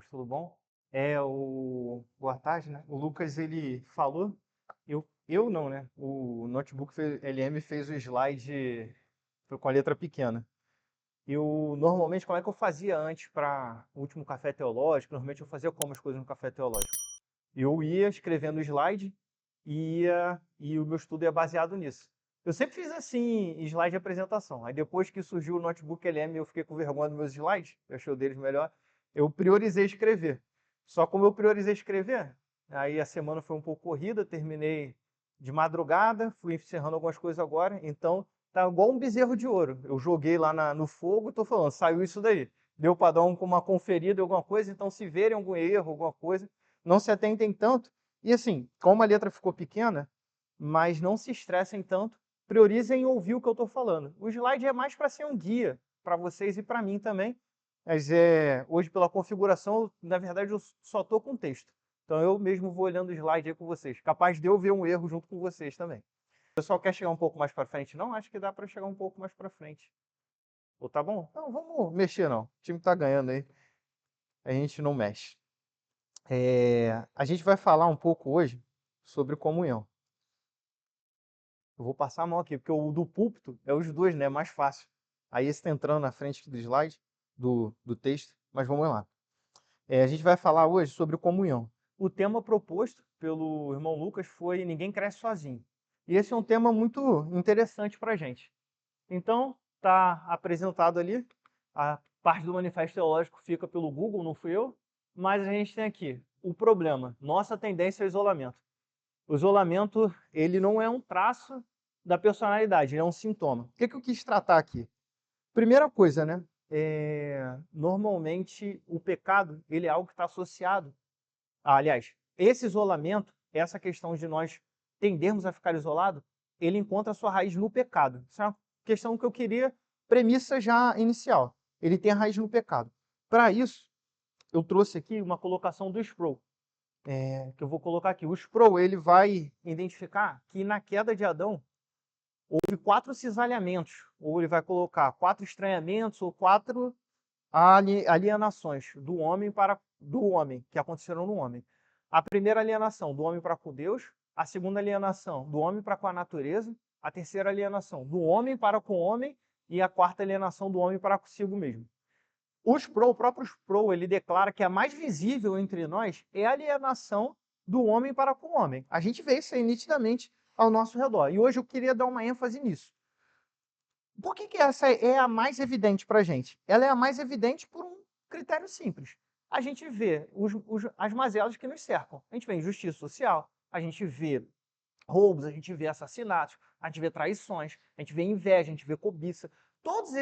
irmãos, tudo bom? Boa tarde, né? O Lucas, ele falou, eu não, né? O Notebook LM fez o slide foi com a letra pequena. Normalmente, como é que eu fazia antes para o último café teológico? Normalmente eu fazia como as coisas no café teológico? Eu ia escrevendo o slide e o meu estudo é baseado nisso. Eu sempre fiz assim, slide de apresentação. Aí depois que surgiu o Notebook LM, eu fiquei com vergonha dos meus slides, eu achei o deles melhor. Eu priorizei escrever. Só como eu priorizei escrever, aí a semana foi um pouco corrida, terminei de madrugada, fui encerrando algumas coisas agora, então tá igual um bezerro de ouro. Eu joguei lá no fogo e tô falando, saiu isso daí. Deu para dar uma conferida em alguma coisa, então se verem algum erro, alguma coisa, não se atentem tanto. E assim, como a letra ficou pequena, mas não se estressem tanto, priorizem ouvir o que eu estou falando. O slide é mais para ser um guia para vocês e para mim também, mas hoje pela configuração, na verdade eu só estou com texto. Então eu mesmo vou olhando o slide aí com vocês. Capaz de eu ver um erro junto com vocês também. O pessoal quer chegar um pouco mais para frente? Não, acho que dá para chegar um pouco mais para frente. Ou tá bom? Não, vamos mexer não. O time está ganhando aí. A gente não mexe. A gente vai falar um pouco hoje sobre comunhão. Eu vou passar a mão aqui, porque o do púlpito é os dois, né? É mais fácil. Aí esse está entrando na frente do slide, do texto, mas vamos lá. A gente vai falar hoje sobre comunhão. O tema proposto pelo irmão Lucas foi Ninguém Cresce Sozinho. E esse é um tema muito interessante para a gente. Então, está apresentado ali. A parte do manifesto teológico fica pelo Google, não fui eu. Mas a gente tem aqui o problema, nossa tendência ao isolamento. O isolamento, ele não é um traço da personalidade, ele é um sintoma. O que eu quis tratar aqui? Primeira coisa, né? Normalmente o pecado, ele é algo que está associado. Aliás, esse isolamento, essa questão de nós tendermos a ficar isolado, ele encontra a sua raiz no pecado. Isso é uma questão que eu queria, premissa já inicial. Ele tem a raiz no pecado. Para isso, eu trouxe aqui uma colocação do Sproul, que eu vou colocar aqui. O Sproul, ele vai identificar que na queda de Adão houve 4 cisalhamentos, ou ele vai colocar 4 estranhamentos ou 4 alienações do homem que aconteceram no homem. A primeira alienação do homem para com Deus, a segunda alienação do homem para com a natureza, a terceira alienação do homem para com o homem e a quarta alienação do homem para consigo mesmo. O próprio Sproul, ele declara que a mais visível entre nós é a alienação do homem para com o homem. A gente vê isso aí nitidamente ao nosso redor. E hoje eu queria dar uma ênfase nisso. Por que essa é a mais evidente para a gente? Ela é a mais evidente por um critério simples. A gente vê as mazelas que nos cercam. A gente vê injustiça social, a gente vê roubos, a gente vê assassinatos, a gente vê traições, a gente vê inveja, a gente vê cobiça. Todas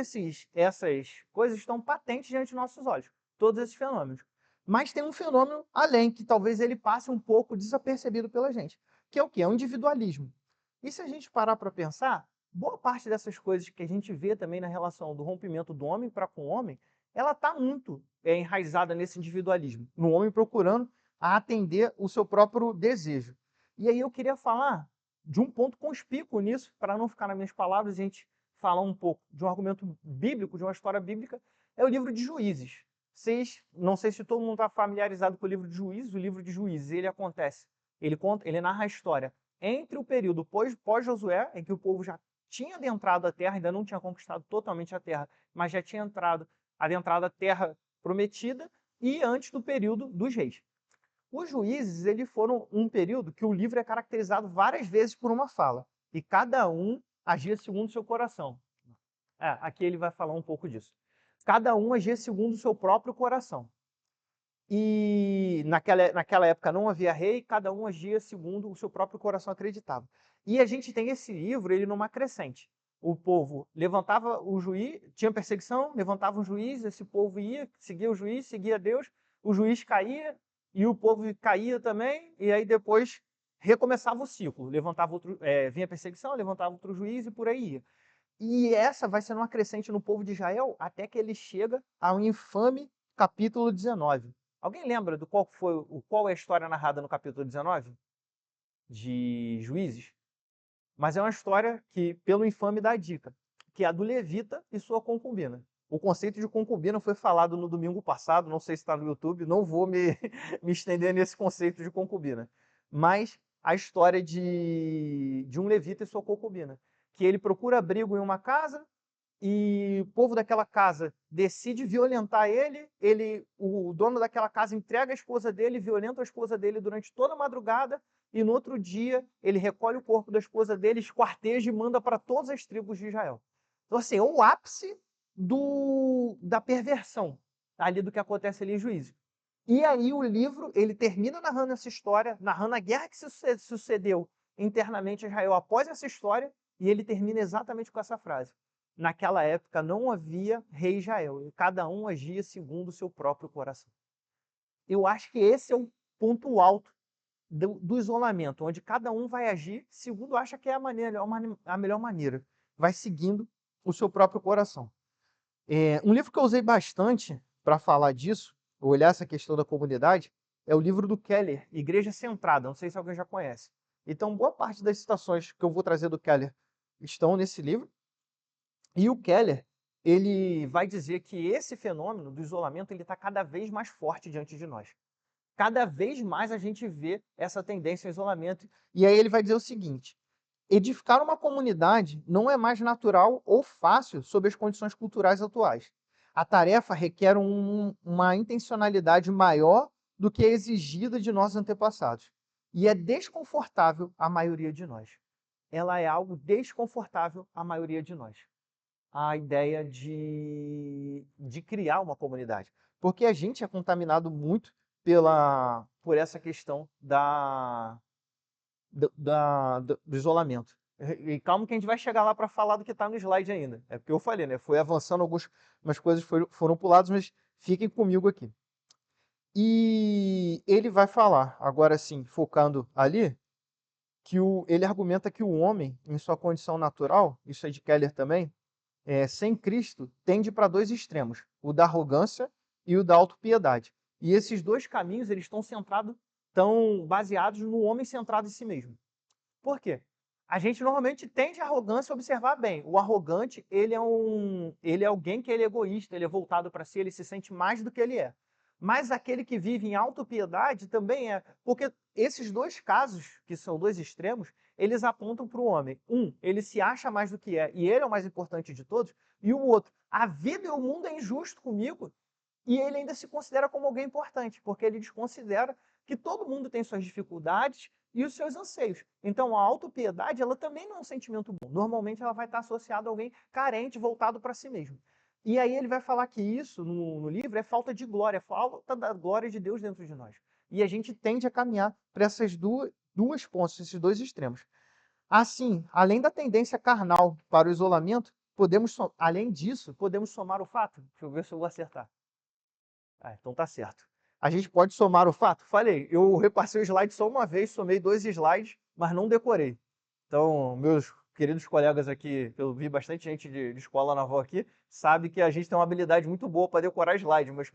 essas coisas estão patentes diante de nossos olhos. Todos esses fenômenos. Mas tem um fenômeno além, que talvez ele passe um pouco desapercebido pela gente, que é o quê? É o individualismo. E se a gente parar para pensar, boa parte dessas coisas que a gente vê também na relação do rompimento do homem para com o homem, ela está muito enraizada nesse individualismo, no homem procurando atender o seu próprio desejo. E aí eu queria falar de um ponto conspícuo nisso, para não ficar nas minhas palavras, a gente falar um pouco de um argumento bíblico, de uma história bíblica, é o livro de Juízes. Não sei se todo mundo está familiarizado com o livro de Juízes. O livro de Juízes, ele acontece, ele narra a história entre o período pós-Josué, em que o povo já tinha adentrado a terra, ainda não tinha conquistado totalmente a terra, mas já tinha adentrado a terra prometida, e antes do período dos reis. Os juízes, eles foram um período que o livro é caracterizado várias vezes por uma fala, e cada um agia segundo o seu coração. Aqui ele vai falar um pouco disso. Cada um agia segundo o seu próprio coração. E naquela época não havia rei, cada um agia segundo o seu próprio coração acreditava. E a gente tem esse livro, ele numa crescente. O povo levantava o juiz, tinha perseguição, levantava um juiz, esse povo ia, seguia o juiz, seguia Deus, o juiz caía e o povo caía também, e aí depois recomeçava o ciclo. Vinha perseguição, levantava outro juiz e por aí ia. E essa vai sendo uma crescente no povo de Israel até que ele chega ao infame capítulo 19. Alguém lembra do qual é a história narrada no capítulo 19 de Juízes? Mas é uma história que, pelo infame, dá a dica, que é a do levita e sua concubina. O conceito de concubina foi falado no domingo passado, não sei se está no YouTube, não vou me, me estender nesse conceito de concubina. Mas a história de um levita e sua concubina, que ele procura abrigo em uma casa, e o povo daquela casa decide violentar ele, o dono daquela casa entrega a esposa dele, violenta a esposa dele durante toda a madrugada, e no outro dia ele recolhe o corpo da esposa dele, esquarteja e manda para todas as tribos de Israel. Então, assim, é o ápice da perversão ali do que acontece ali em Juízes. E aí o livro, ele termina narrando essa história, narrando a guerra que se sucedeu internamente em Israel após essa história, e ele termina exatamente com essa frase: naquela época não havia rei Israel, e cada um agia segundo o seu próprio coração. Eu acho que esse é o ponto alto do isolamento, onde cada um vai agir segundo acha que é a melhor maneira, vai seguindo o seu próprio coração. Um livro que eu usei bastante para falar disso, olhar essa questão da comunidade, é o livro do Keller, Igreja Centrada. Não sei se alguém já conhece. Então, boa parte das citações que eu vou trazer do Keller estão nesse livro. E o Keller, ele vai dizer que esse fenômeno do isolamento ele está cada vez mais forte diante de nós. Cada vez mais a gente vê essa tendência ao isolamento. E aí ele vai dizer o seguinte: edificar uma comunidade não é mais natural ou fácil sob as condições culturais atuais. A tarefa requer uma intencionalidade maior do que a exigida de nossos antepassados. E é desconfortável à maioria de nós. Ela é algo desconfortável à maioria de nós. A ideia de criar uma comunidade. Porque a gente é contaminado muito por essa questão do isolamento. E calma que a gente vai chegar lá para falar do que está no slide ainda. É porque eu falei, né? Foi avançando, algumas coisas foram puladas, mas fiquem comigo aqui. E ele vai falar, agora sim, focando ali, que ele argumenta que o homem, em sua condição natural, isso é de Keller também, sem Cristo, tende para dois extremos, o da arrogância e o da autopiedade. E esses dois caminhos eles estão baseados no homem centrado em si mesmo. Por quê? A gente normalmente tende a arrogância a observar bem. O arrogante, ele é alguém que ele é egoísta, ele é voltado para si, ele se sente mais do que ele é. Mas aquele que vive em autopiedade também é. Porque esses dois casos, que são dois extremos, eles apontam para o homem. Ele se acha mais do que é, e ele é o mais importante de todos. E o outro, a vida e o mundo é injusto comigo, e ele ainda se considera como alguém importante, porque ele desconsidera que todo mundo tem suas dificuldades e os seus anseios. Então, a autopiedade, ela também não é um sentimento bom. Normalmente, ela vai estar associada a alguém carente, voltado para si mesmo. E aí ele vai falar que isso, no livro, é falta de glória, é falta da glória de Deus dentro de nós. E a gente tende a caminhar para essas duas pontas, esses dois extremos. Assim, além da tendência carnal para o isolamento, além disso, podemos somar o fato. Deixa eu ver se eu vou acertar. Então tá certo. A gente pode somar o fato? Falei, eu repassei o slide só uma vez, somei 2 slides, mas não decorei. Então, meus queridos colegas aqui, eu vi bastante gente de escola naval aqui, sabe que a gente tem uma habilidade muito boa para decorar slide, mas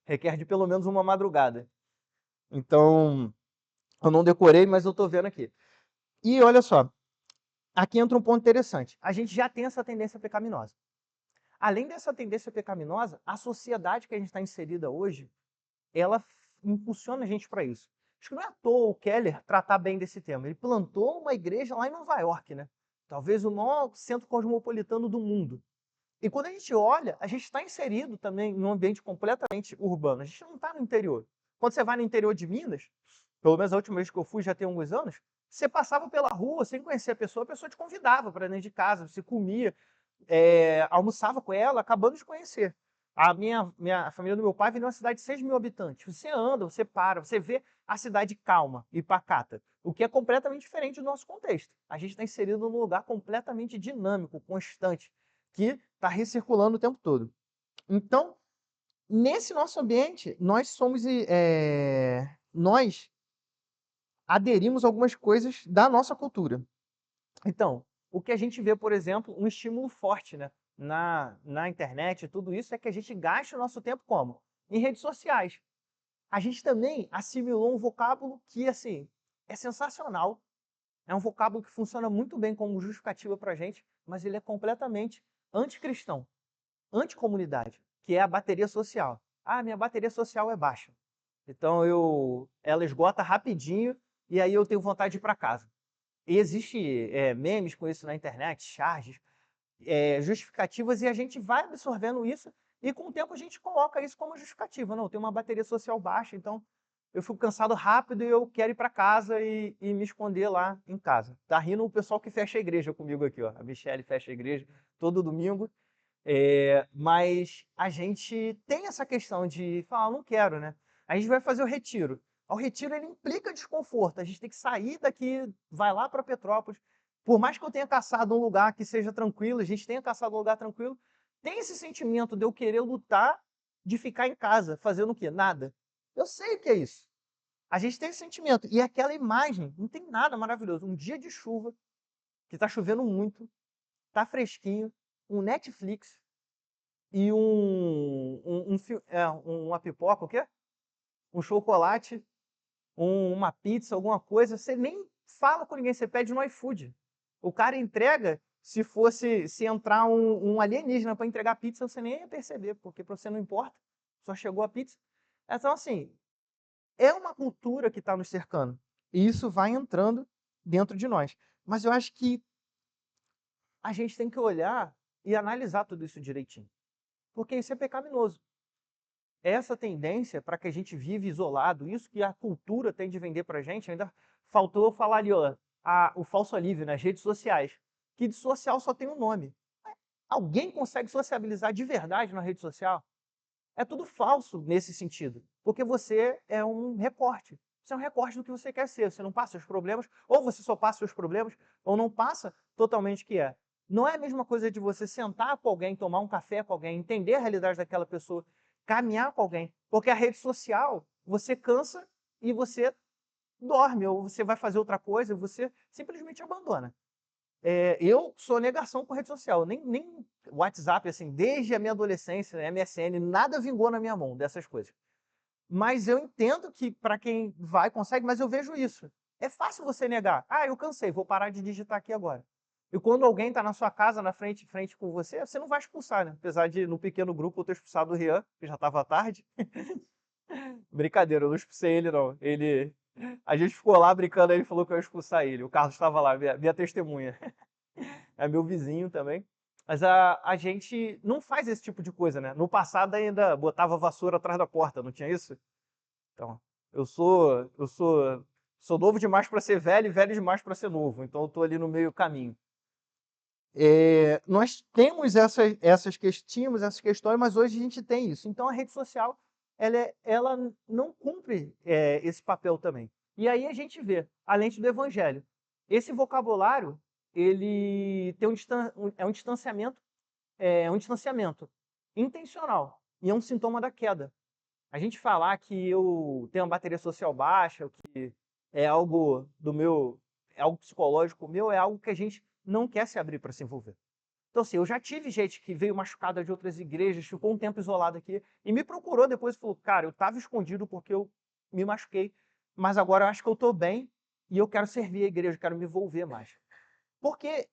requer de pelo menos uma madrugada. Então, eu não decorei, mas eu estou vendo aqui. E olha só, aqui entra um ponto interessante. A gente já tem essa tendência pecaminosa. Além dessa tendência pecaminosa, a sociedade que a gente está inserida hoje, ela impulsiona a gente para isso. Acho que não é à toa o Keller tratar bem desse tema. Ele plantou uma igreja lá em Nova York, né? Talvez o maior centro cosmopolitano do mundo. E quando a gente olha, a gente está inserido também em um ambiente completamente urbano. A gente não está no interior. Quando você vai no interior de Minas, pelo menos a última vez que eu fui já tem alguns anos, você passava pela rua sem conhecer a pessoa te convidava para dentro de casa, você comia, almoçava com ela, acabando de conhecer. A família do meu pai vem de uma cidade de 6 mil habitantes. Você anda, você para, você vê a cidade calma e pacata, o que é completamente diferente do nosso contexto. A gente está inserido num lugar completamente dinâmico, constante, que está recirculando o tempo todo. Então, nesse nosso ambiente, nós aderimos a algumas coisas da nossa cultura. Então, o que a gente vê, por exemplo, um estímulo forte, né, na internet, tudo isso, é que a gente gasta o nosso tempo como? Em redes sociais. A gente também assimilou um vocábulo que, assim, é sensacional. É um vocábulo que funciona muito bem como justificativa para a gente, mas ele é completamente anticristão. anticomunidade, que é a bateria social. Ah, minha bateria social é baixa. Então ela esgota rapidinho e aí eu tenho vontade de ir para casa. E existe memes com isso na internet, charges, justificativas, e a gente vai absorvendo isso e com o tempo a gente coloca isso como justificativa. Não, eu tenho uma bateria social baixa, então eu fico cansado rápido e eu quero ir para casa e me esconder lá em casa. Tá rindo o pessoal que fecha a igreja comigo aqui, ó. A Michelle fecha a igreja todo domingo. Mas a gente tem essa questão de falar, não quero, né? A gente vai fazer o retiro. O retiro ele implica desconforto. A gente tem que sair daqui, vai lá para Petrópolis. Por mais que eu tenha caçado um lugar que seja tranquilo, a gente tenha caçado um lugar tranquilo, tem esse sentimento de eu querer lutar, de ficar em casa, fazendo o quê? Nada. Eu sei o que é isso. A gente tem esse sentimento. E aquela imagem, não tem nada maravilhoso. Um dia de chuva, que está chovendo muito, está fresquinho, um Netflix e uma pipoca, o quê? Um chocolate, uma pizza, alguma coisa. Você nem fala com ninguém, você pede no iFood. O cara entrega, se entrar um alienígena para entregar pizza, você nem ia perceber, porque para você não importa, só chegou a pizza. Então, assim, é uma cultura que está nos cercando. E isso vai entrando dentro de nós. Mas eu acho que a gente tem que olhar e analisar tudo isso direitinho. Porque isso é pecaminoso. Essa tendência para que a gente vive isolado, isso que a cultura tem de vender para a gente, ainda faltou falar ali, ó, o falso alívio nas redes sociais, que de social só tem um nome. Alguém consegue sociabilizar de verdade na rede social? É tudo falso nesse sentido, porque você é um recorte. Você é um recorte do que você quer ser. Você não passa os problemas, ou você só passa os problemas, ou não passa totalmente o que é. Não é a mesma coisa de você sentar com alguém, tomar um café com alguém, entender a realidade daquela pessoa, caminhar com alguém. Porque a rede social, você cansa e você dorme, ou você vai fazer outra coisa e você simplesmente abandona. Eu sou negação com rede social, nem WhatsApp, assim, desde a minha adolescência, MSN, nada vingou na minha mão dessas coisas. Mas eu entendo que para quem vai, consegue, mas eu vejo isso. É fácil você negar. Ah, eu cansei, vou parar de digitar aqui agora. E quando alguém está na sua casa, na frente com você, você não vai expulsar, né? Apesar de, no pequeno grupo, eu ter expulsado o Rian, que já estava tarde. Brincadeira, eu não expulsei ele, não. A gente ficou lá brincando, ele falou que eu ia expulsar ele. O Carlos estava lá, minha testemunha. É meu vizinho também. Mas a gente não faz esse tipo de coisa, né? No passado ainda botava vassoura atrás da porta, não tinha isso? Então, eu sou novo demais para ser velho e velho demais para ser novo. Então eu tô ali no meio caminho. Nós temos tínhamos essas questões, mas hoje a gente tem isso. Então a rede social ela não cumpre esse papel também. E aí a gente vê a lente do evangelho. Esse vocabulário ele tem um distanciamento intencional e é um sintoma da queda. A gente falar que eu tenho uma bateria social baixa, que é algo é algo psicológico meu, é algo que a gente não quer se abrir para se envolver. Então, assim, eu já tive gente que veio machucada de outras igrejas, ficou um tempo isolado aqui, e me procurou depois e falou, cara, eu estava escondido porque eu me machuquei, mas agora eu acho que eu estou bem e eu quero servir a igreja, eu quero me envolver mais. Porque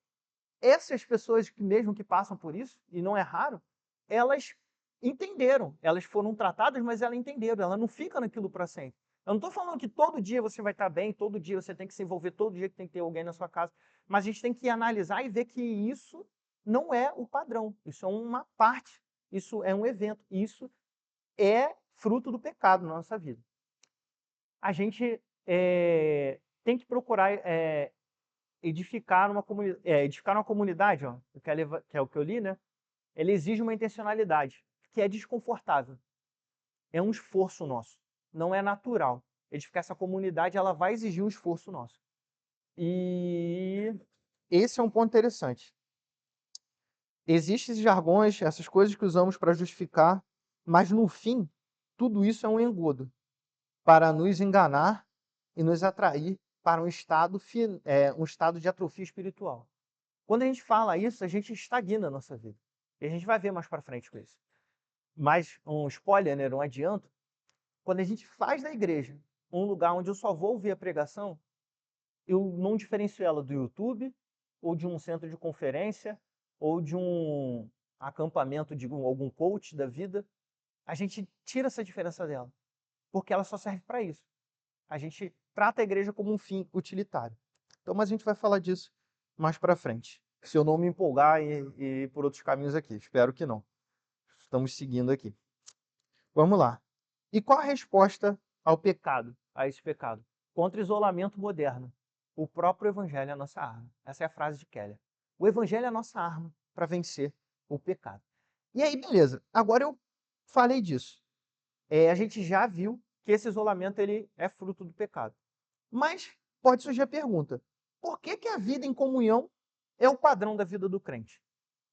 essas pessoas, mesmo que passam por isso, e não é raro, elas entenderam, elas foram tratadas, mas elas entenderam, ela não fica naquilo para sempre. Eu não estou falando que todo dia você vai estar bem, todo dia você tem que se envolver, todo dia que tem que ter alguém na sua casa, mas a gente tem que analisar e ver que isso não é o padrão, isso é uma parte, isso é um evento, isso é fruto do pecado na nossa vida. A gente tem que procurar edificar uma comunidade, ó, que é o que eu li, né? Ele exige uma intencionalidade, que é desconfortável. É um esforço nosso, não é natural. Edificar essa comunidade, ela vai exigir um esforço nosso. E esse é um ponto interessante. Existem esses jargões, essas coisas que usamos para justificar, mas no fim, tudo isso é um engodo para nos enganar e nos atrair para um estado de atrofia espiritual. Quando a gente fala isso, a gente estagna a nossa vida. E a gente vai ver mais para frente com isso. Mas um spoiler, né, um adianto, quando a gente faz da igreja um lugar onde eu só vou ouvir a pregação, eu não diferencio ela do YouTube, ou de um centro de conferência, ou de acampamento de algum coach da vida, a gente tira essa diferença dela, porque ela só serve para isso. A gente trata a igreja como um fim utilitário. Então, mas a gente vai falar disso mais para frente. Se eu não me empolgar e ir por outros caminhos aqui. Espero que não. Estamos seguindo aqui. Vamos lá. E qual a resposta ao pecado, a esse pecado? Contra o isolamento moderno. O próprio evangelho é a nossa arma. Essa é a frase de Keller. O evangelho é a nossa arma para vencer o pecado. E aí, beleza. Agora eu falei disso. A gente já viu que esse isolamento ele é fruto do pecado. Mas pode surgir a pergunta: por que que a vida em comunhão é o padrão da vida do crente?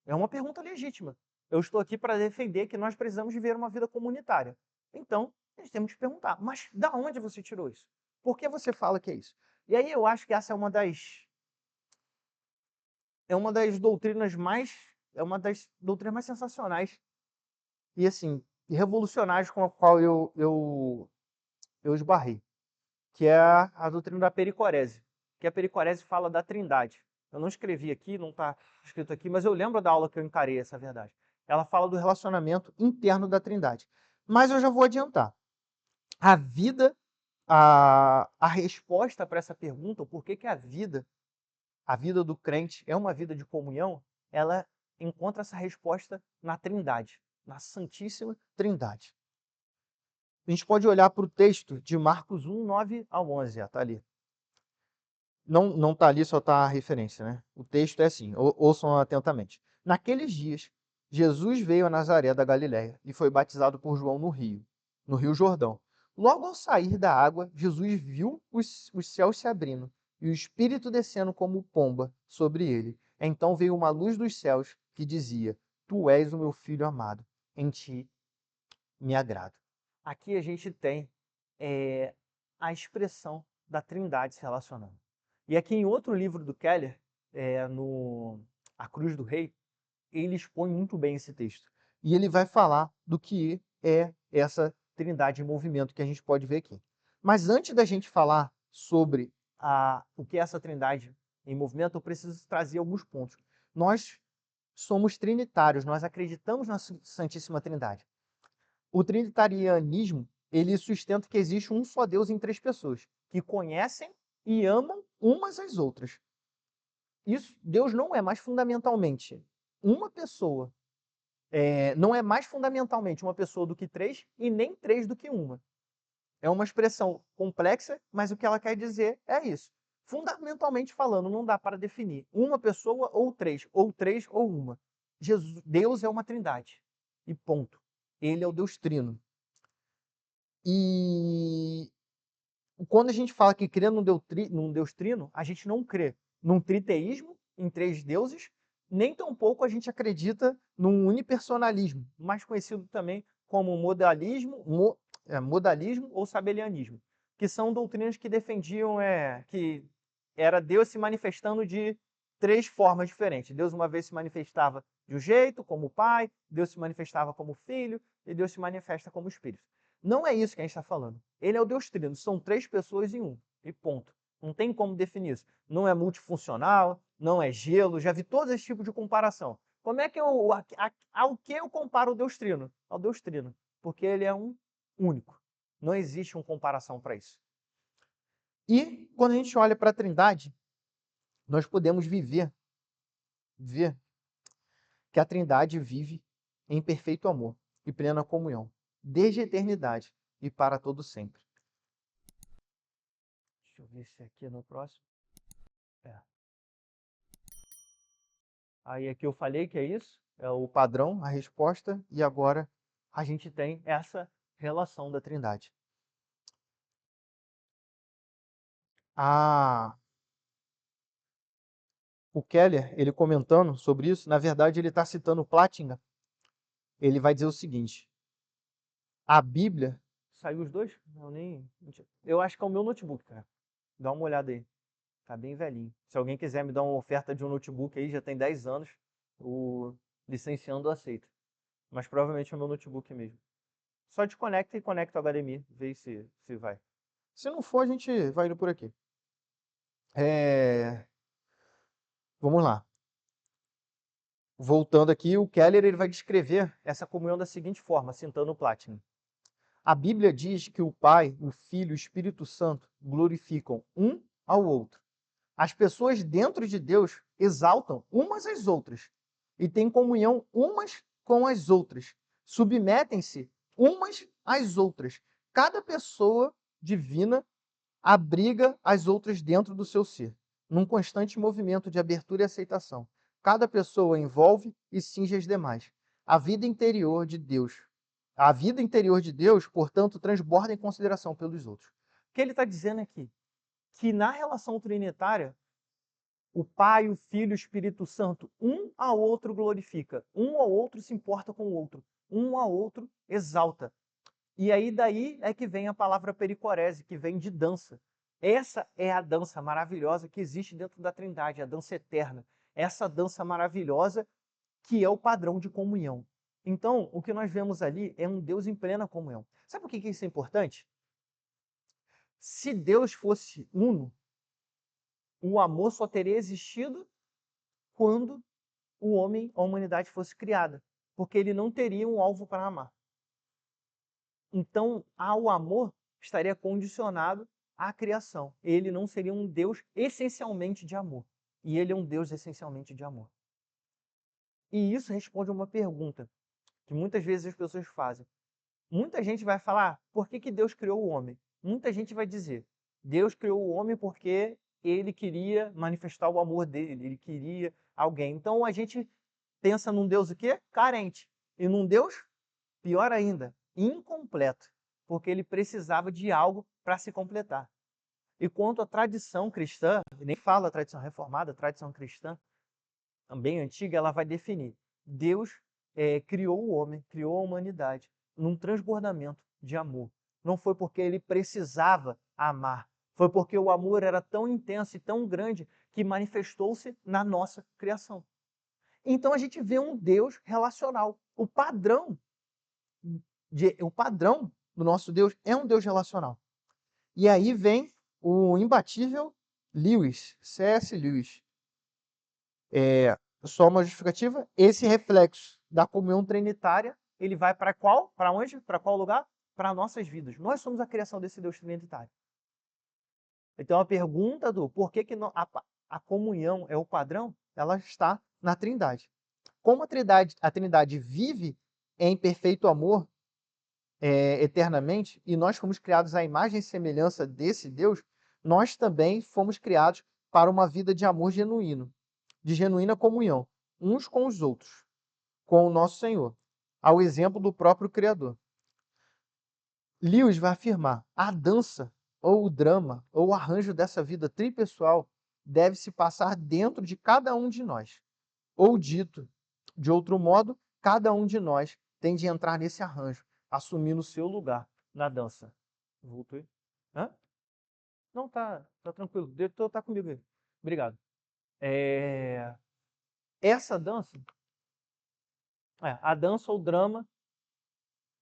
É uma pergunta legítima. Eu estou aqui para defender que nós precisamos viver uma vida comunitária. Então, nós temos que perguntar, mas da onde você tirou isso? Por que você fala que é isso? E aí eu acho que essa é uma das doutrinas mais sensacionais e assim, revolucionárias com a qual eu esbarrei, que é a doutrina da pericorese, que a pericorese fala da Trindade. Eu não escrevi aqui, não está escrito aqui, mas eu lembro da aula que eu encarei essa verdade. Ela fala do relacionamento interno da Trindade. Mas eu já vou adiantar. A vida, a resposta para essa pergunta, o porquê que a vida do crente é uma vida de comunhão, ela encontra essa resposta na Trindade, na Santíssima Trindade. A gente pode olhar para o texto de Marcos 1, 9 ao 11, está ali. Não está ali, só está a referência, né? O texto é assim, ouçam atentamente. Naqueles dias, Jesus veio a Nazaré da Galiléia e foi batizado por João no Rio Jordão. Logo ao sair da água, Jesus viu os céus se abrindo e o Espírito descendo como pomba sobre ele. Então veio uma luz dos céus que dizia: Tu és o meu filho amado, em ti me agrado. Aqui a gente tem a expressão da Trindade se relacionando. E aqui em outro livro do Keller, no A Cruz do Rei, ele expõe muito bem esse texto. E ele vai falar do que é essa Trindade em movimento que a gente pode ver aqui. Mas antes da gente falar sobre o que é essa Trindade em movimento, eu preciso trazer alguns pontos. Nós somos trinitários, nós acreditamos na Santíssima Trindade. O trinitarianismo, ele sustenta que existe um só Deus em três pessoas, que conhecem e amam umas às outras. Isso, Deus não é mais fundamentalmente uma pessoa, não é mais fundamentalmente uma pessoa do que três e nem três do que uma. É uma expressão complexa, mas o que ela quer dizer é isso. Fundamentalmente falando, não dá para definir uma pessoa ou três ou uma. Deus é uma trindade. E ponto. Ele é o Deus trino. E quando a gente fala que crê num Deus trino, a gente não crê num triteísmo, em três deuses, nem tampouco a gente acredita num unipersonalismo, mais conhecido também como modalismo ou sabelianismo, que são doutrinas que defendiam que era Deus se manifestando de três formas diferentes. Deus uma vez se manifestava de um jeito, como Pai, Deus se manifestava como Filho, e Deus se manifesta como Espírito. Não é isso que a gente está falando. Ele é o Deus Trino, são três pessoas em um, e ponto. Não tem como definir isso. Não é multifuncional, não é gelo, já vi todos esses tipos de comparação. Como é que ao que eu comparo o Deus Trino? Ao Deus Trino, porque ele é um único. Não existe uma comparação para isso. E quando a gente olha para a Trindade, nós podemos ver que a Trindade vive em perfeito amor e plena comunhão, desde a eternidade e para todo sempre. Deixa eu ver se aqui é no próximo. Aí aqui eu falei que é isso, é o padrão, a resposta, e agora a gente tem essa relação da Trindade. O Keller, ele comentando sobre isso, na verdade ele está citando Plantinga. Ele vai dizer o seguinte: a Bíblia. Saiu os dois? Eu acho que é o meu notebook, cara. Dá uma olhada aí. Tá bem velhinho. Se alguém quiser me dar uma oferta de um notebook aí, já tem 10 anos, o licenciando aceita. Mas provavelmente é o meu notebook mesmo. Só desconecta e conecta o HDMI, vê se vai. Se não for, a gente vai indo por aqui. Vamos lá. voltando aqui, o Keller ele vai descrever essa comunhão da seguinte forma, citando o Platinum. A Bíblia diz que o Pai, o Filho e o Espírito Santo glorificam um ao outro. As pessoas dentro de Deus exaltam umas às outras e têm comunhão umas com as outras. Submetem-se umas às outras. Cada pessoa divina abriga as outras dentro do seu ser, num constante movimento de abertura e aceitação. Cada pessoa envolve e cinge as demais. A vida interior de Deus, portanto, transborda em consideração pelos outros. O que ele está dizendo aqui? Que na relação trinitária, o Pai, o Filho e o Espírito Santo, um ao outro glorifica, um ao outro se importa com o outro, um ao outro exalta. E aí daí é que vem a palavra pericorese, que vem de dança. Essa é a dança maravilhosa que existe dentro da Trindade, a dança eterna. Essa dança maravilhosa que é o padrão de comunhão. Então, o que nós vemos ali é um Deus em plena comunhão. Sabe por que isso é importante? Se Deus fosse uno, o amor só teria existido quando o homem, a humanidade fosse criada, porque ele não teria um alvo para amar. Então, o amor estaria condicionado à criação. Ele não seria um Deus essencialmente de amor. E ele é um Deus essencialmente de amor. E isso responde a uma pergunta que muitas vezes as pessoas fazem. Muita gente vai falar, por que Deus criou o homem? Muita gente vai dizer, Deus criou o homem porque ele queria manifestar o amor dele, ele queria alguém. Então a gente pensa num Deus o quê? Carente. E num Deus, pior ainda, incompleto, porque ele precisava de algo para se completar. E quanto à tradição cristã, nem fala a tradição reformada, a tradição cristã, também antiga, ela vai definir. Deus criou o homem, criou a humanidade, num transbordamento de amor. Não foi porque ele precisava amar, foi porque o amor era tão intenso e tão grande que manifestou-se na nossa criação. Então a gente vê um Deus relacional. O padrão do nosso Deus é um Deus relacional. E aí vem o imbatível Lewis, C.S. Lewis. Só uma justificativa, esse reflexo da comunhão trinitária, ele vai para qual? Para onde? Para qual lugar? Para nossas vidas. Nós somos a criação desse Deus trinitário. Então a pergunta do por que a comunhão é o padrão, ela está na Trindade. Como a Trindade vive em perfeito amor eternamente, e nós fomos criados à imagem e semelhança desse Deus, nós também fomos criados para uma vida de amor genuíno, de genuína comunhão, uns com os outros, com o nosso Senhor, ao exemplo do próprio Criador. Lewis vai afirmar, a dança, ou o drama, ou o arranjo dessa vida tripessoal deve se passar dentro de cada um de nós. Ou dito de outro modo, cada um de nós tem de entrar nesse arranjo, assumindo o seu lugar na dança. Voltou aí? Hã? Não, tá tranquilo. O diretor tá comigo aí. Obrigado. Essa dança, a dança ou drama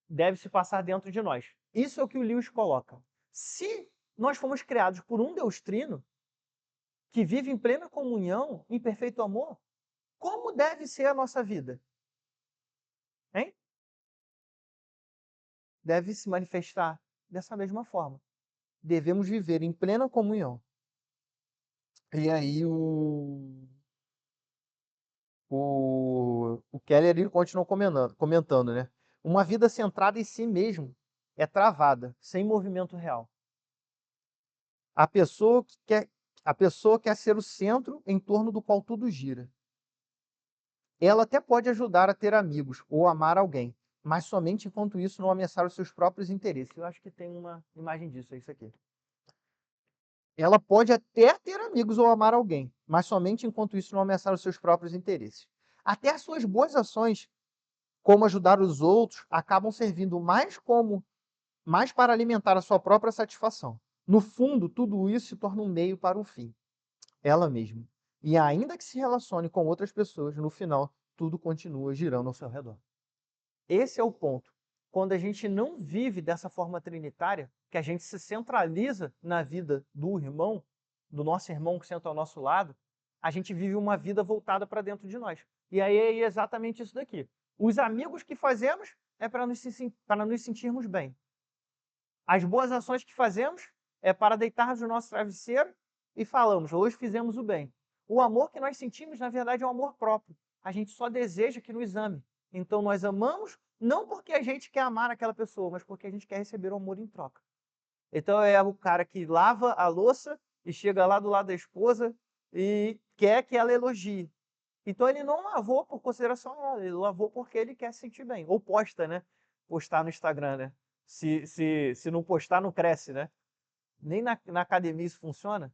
deve se passar dentro de nós. Isso é o que o Lewis coloca. Se nós fomos criados por um Deus trino, que vive em plena comunhão, em perfeito amor, como deve ser a nossa vida? Hein? Deve se manifestar dessa mesma forma. Devemos viver em plena comunhão. E aí o Keller ele continua comentando, né? Uma vida centrada em si mesmo é travada, sem movimento real. A pessoa quer ser o centro em torno do qual tudo gira. Ela até pode ajudar a ter amigos ou amar alguém, mas somente enquanto isso não ameaçar os seus próprios interesses. Eu acho que tem uma imagem disso, é isso aqui. Ela pode até ter amigos ou amar alguém, mas somente enquanto isso não ameaçar os seus próprios interesses. Até as suas boas ações, como ajudar os outros, acabam servindo mais para alimentar a sua própria satisfação. No fundo, tudo isso se torna um meio para um fim, ela mesma. E ainda que se relacione com outras pessoas, no final, tudo continua girando ao seu redor. Esse é o ponto. Quando a gente não vive dessa forma trinitária, que a gente se centraliza na vida do irmão, do nosso irmão que senta ao nosso lado, a gente vive uma vida voltada para dentro de nós. E aí é exatamente isso daqui. Os amigos que fazemos é para nos sentirmos bem. As boas ações que fazemos é para deitarmos no nosso travesseiro e falamos, hoje fizemos o bem. O amor que nós sentimos, na verdade, é um amor próprio. A gente só deseja que nos ame. Então nós amamos não porque a gente quer amar aquela pessoa, mas porque a gente quer receber o amor em troca. Então é o cara que lava a louça e chega lá do lado da esposa e quer que ela elogie. Então ele não lavou por consideração a ela, ele lavou porque ele quer se sentir bem. Ou posta, né? Postar no Instagram, né? Se não postar, não cresce, né? Nem na academia isso funciona.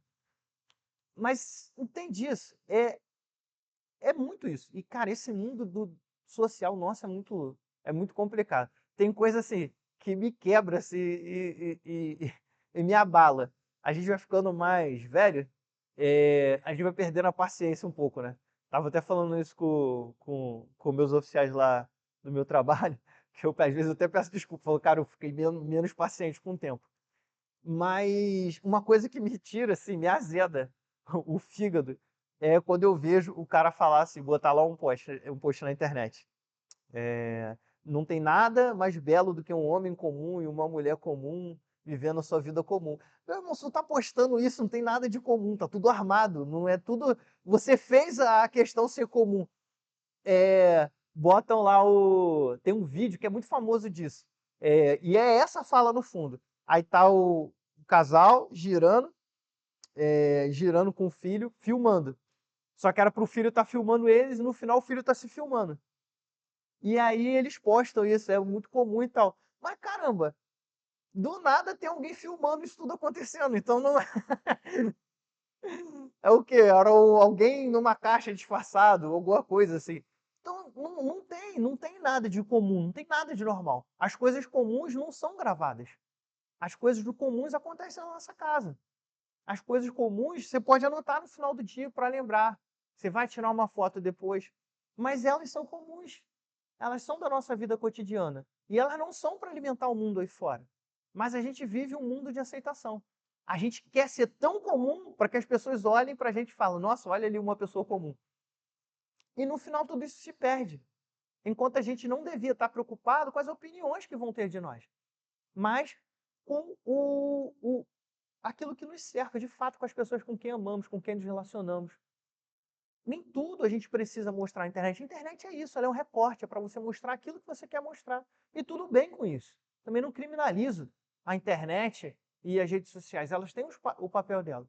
Mas entende isso. É muito isso. E, cara, esse mundo do social, nossa, é muito complicado. Tem coisa assim que me quebra assim, e me abala. A gente vai ficando mais velho, a gente vai perdendo a paciência um pouco, né? Tava até falando isso com meus oficiais lá do meu trabalho, que eu, às vezes eu até peço desculpa, falo, cara, eu fiquei menos paciente com o tempo. Mas uma coisa que me tira, assim, me azeda o fígado, é quando eu vejo o cara falar assim, botar lá um post na internet. Não tem nada mais belo do que um homem comum e uma mulher comum vivendo a sua vida comum. Meu irmão, se tu tá postando isso, não tem nada de comum, tá tudo armado, não é tudo. Você fez a questão ser comum. Botam lá o. Tem um vídeo que é muito famoso disso. E é essa fala no fundo. Aí tá o casal girando com o filho, filmando. Só que era pro filho estar filmando eles e no final o filho tá se filmando. E aí eles postam isso, é muito comum e tal. Mas caramba, do nada tem alguém filmando isso tudo acontecendo. Então não é o quê? Era alguém numa caixa disfarçado, alguma coisa assim. Então não tem nada de comum, não tem nada de normal. As coisas comuns não são gravadas. As coisas do comuns acontecem na nossa casa. As coisas comuns você pode anotar no final do dia para lembrar. Você vai tirar uma foto depois, mas elas são comuns. Elas são da nossa vida cotidiana. E elas não são para alimentar o mundo aí fora. Mas a gente vive um mundo de aceitação. A gente quer ser tão comum para que as pessoas olhem para a gente e falem, nossa, olha ali uma pessoa comum. E no final tudo isso se perde. Enquanto a gente não devia estar preocupado com as opiniões que vão ter de nós, mas com aquilo que nos cerca, de fato, com as pessoas com quem amamos, com quem nos relacionamos. Nem tudo a gente precisa mostrar na internet. A internet é isso, ela é um recorte, é para você mostrar aquilo que você quer mostrar. E tudo bem com isso. Também não criminalizo a internet e as redes sociais. Elas têm o papel delas.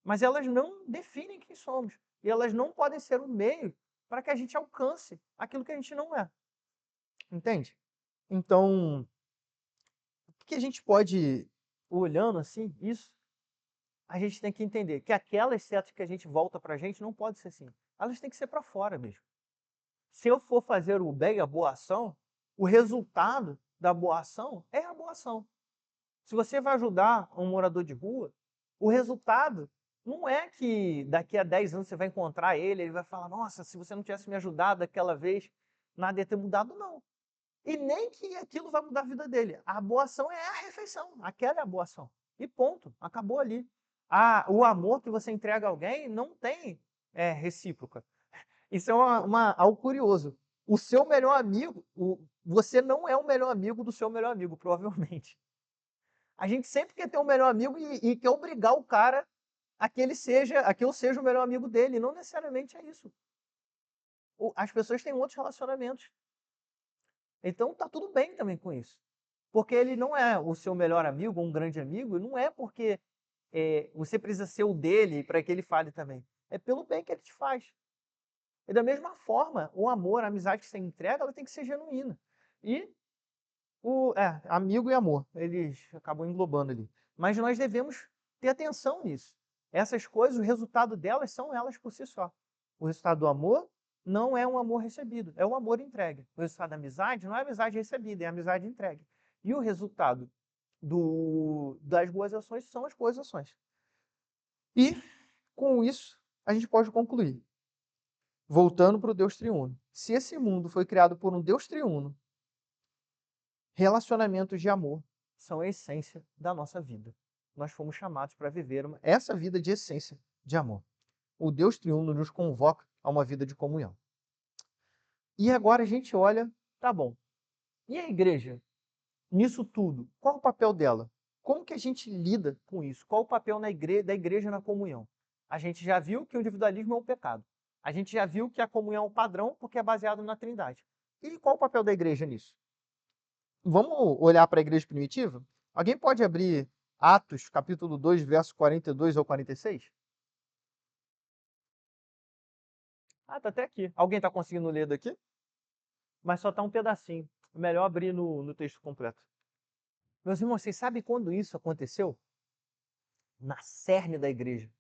Mas elas não definem quem somos. E elas não podem ser um meio para que a gente alcance aquilo que a gente não é. Entende? Então, o que a gente pode, olhando assim, isso, a gente tem que entender que aquelas setas que a gente volta para a gente não pode ser assim. Elas têm que ser para fora mesmo. Se eu for fazer o bem, a boa ação, o resultado da boa ação é a boa ação. Se você vai ajudar um morador de rua, o resultado não é que daqui a 10 anos você vai encontrar ele vai falar, nossa, se você não tivesse me ajudado daquela vez, nada ia ter mudado, não. E nem que aquilo vai mudar a vida dele. A boa ação é a refeição, aquela é a boa ação. E ponto, acabou ali. O amor que você entrega a alguém não tem recíproca. Isso é algo curioso. O seu melhor amigo, você não é o melhor amigo do seu melhor amigo, provavelmente. A gente sempre quer ter um melhor amigo e quer obrigar o cara a que eu seja o melhor amigo dele. Não necessariamente é isso. As pessoas têm outros relacionamentos. Então tá tudo bem também com isso. Porque ele não é o seu melhor amigo, ou um grande amigo, não é porque você precisa ser o dele para que ele fale também. É pelo bem que ele te faz. E da mesma forma, o amor, a amizade que você entrega, ela tem que ser genuína. E amigo e amor, eles acabam englobando ali. Mas nós devemos ter atenção nisso. Essas coisas, o resultado delas são elas por si só. O resultado do amor não é um amor recebido, é um amor entregue. O resultado da amizade não é amizade recebida, é amizade entregue. E o resultado das boas ações são as boas ações. E, com isso, a gente pode concluir. Voltando para o Deus triuno. Se esse mundo foi criado por um Deus triuno, relacionamentos de amor são a essência da nossa vida. Nós fomos chamados para viver essa vida de essência de amor. O Deus triuno nos convoca a uma vida de comunhão. E agora a gente olha, tá bom, e a igreja? Nisso tudo, qual o papel dela? Como que a gente lida com isso? Qual o papel da igreja na comunhão? A gente já viu que o individualismo é um pecado. A gente já viu que a comunhão é um padrão porque é baseado na Trindade. E qual o papel da igreja nisso? Vamos olhar para a igreja primitiva? Alguém pode abrir Atos, capítulo 2, verso 42 ao 46? Ah, tá até aqui. Alguém está conseguindo ler daqui? Mas só está um pedacinho. Melhor abrir no texto completo. Meus irmãos, vocês sabem quando isso aconteceu? Na cerne da igreja.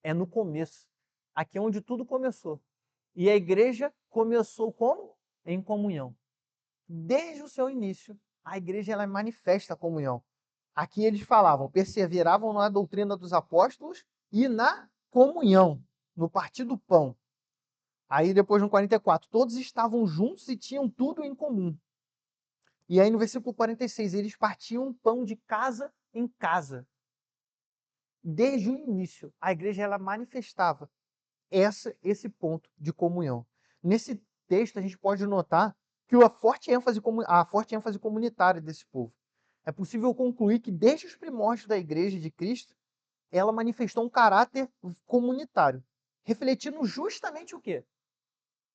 É no começo. Aqui é onde tudo começou. E a igreja começou como? Em comunhão. Desde o seu início, a igreja ela manifesta a comunhão. Aqui eles falavam, perseveravam na doutrina dos apóstolos e na comunhão, no partir do pão. Aí depois no 44, todos estavam juntos e tinham tudo em comum. E aí no versículo 46, eles partiam pão de casa em casa. Desde o início, a igreja ela manifestava esse ponto de comunhão. Nesse texto, a gente pode notar que a forte ênfase comunitária desse povo. É possível concluir que, desde os primórdios da Igreja de Cristo, ela manifestou um caráter comunitário, refletindo justamente o quê?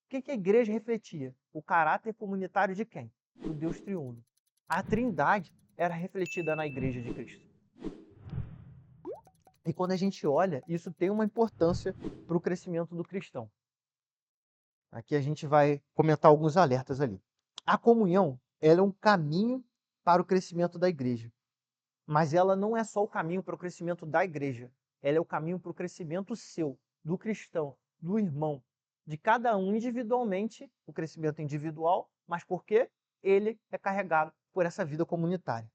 O que a igreja refletia? O caráter comunitário de quem? Do Deus triuno. A Trindade era refletida na Igreja de Cristo. E quando a gente olha, isso tem uma importância para o crescimento do cristão. Aqui a gente vai comentar alguns alertas ali. A comunhão, ela é um caminho para o crescimento da igreja. Mas ela não é só o caminho para o crescimento da igreja. Ela é o caminho para o crescimento seu, do cristão, do irmão, de cada um individualmente, o crescimento individual, mas porque ele é carregado por essa vida comunitária.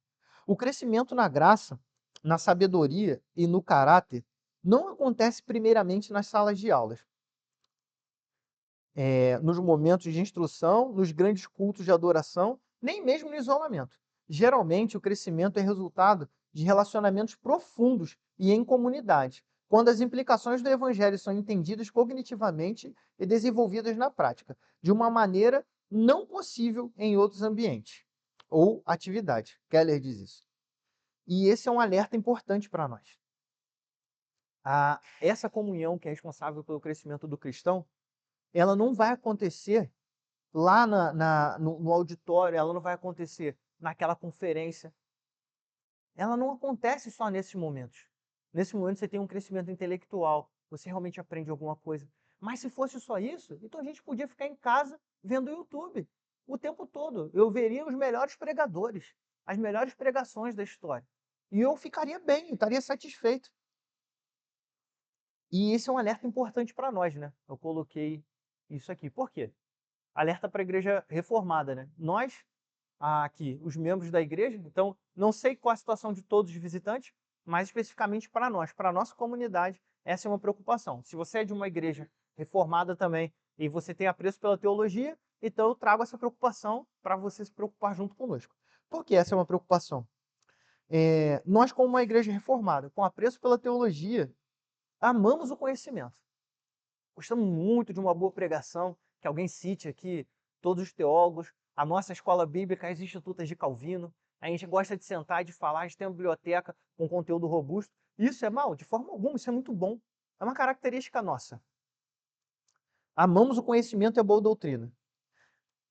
O crescimento na graça, na sabedoria e no caráter não acontece primeiramente nas salas de aulas, nos momentos de instrução, nos grandes cultos de adoração, nem mesmo no isolamento. Geralmente, o crescimento é resultado de relacionamentos profundos e em comunidade, quando as implicações do evangelho são entendidas cognitivamente e desenvolvidas na prática, de uma maneira não possível em outros ambientes ou atividades. Keller diz isso. E esse é um alerta importante para nós. Essa comunhão que é responsável pelo crescimento do cristão, ela não vai acontecer lá no auditório, ela não vai acontecer naquela conferência. Ela não acontece só nesses momentos. Nesse momento você tem um crescimento intelectual, você realmente aprende alguma coisa. Mas se fosse só isso, então a gente podia ficar em casa vendo YouTube o tempo todo. Eu veria os melhores pregadores, as melhores pregações da história. E eu ficaria bem, eu estaria satisfeito. E esse é um alerta importante para nós, né? Eu coloquei isso aqui. Por quê? Alerta para a igreja reformada, né? Nós, aqui, os membros da igreja, então, não sei qual a situação de todos os visitantes, mas especificamente para nós, para a nossa comunidade, essa é uma preocupação. Se você é de uma igreja reformada também e você tem apreço pela teologia, então eu trago essa preocupação para você se preocupar junto conosco. Por que essa é uma preocupação? Nós, como uma igreja reformada, com apreço pela teologia, amamos o conhecimento. Gostamos muito de uma boa pregação, que alguém cite aqui todos os teólogos. A nossa escola bíblica, as institutas de Calvino. A gente gosta de sentar e de falar, a gente tem uma biblioteca com conteúdo robusto. Isso é mal? De forma alguma, isso é muito bom. É uma característica nossa. Amamos o conhecimento e a boa doutrina.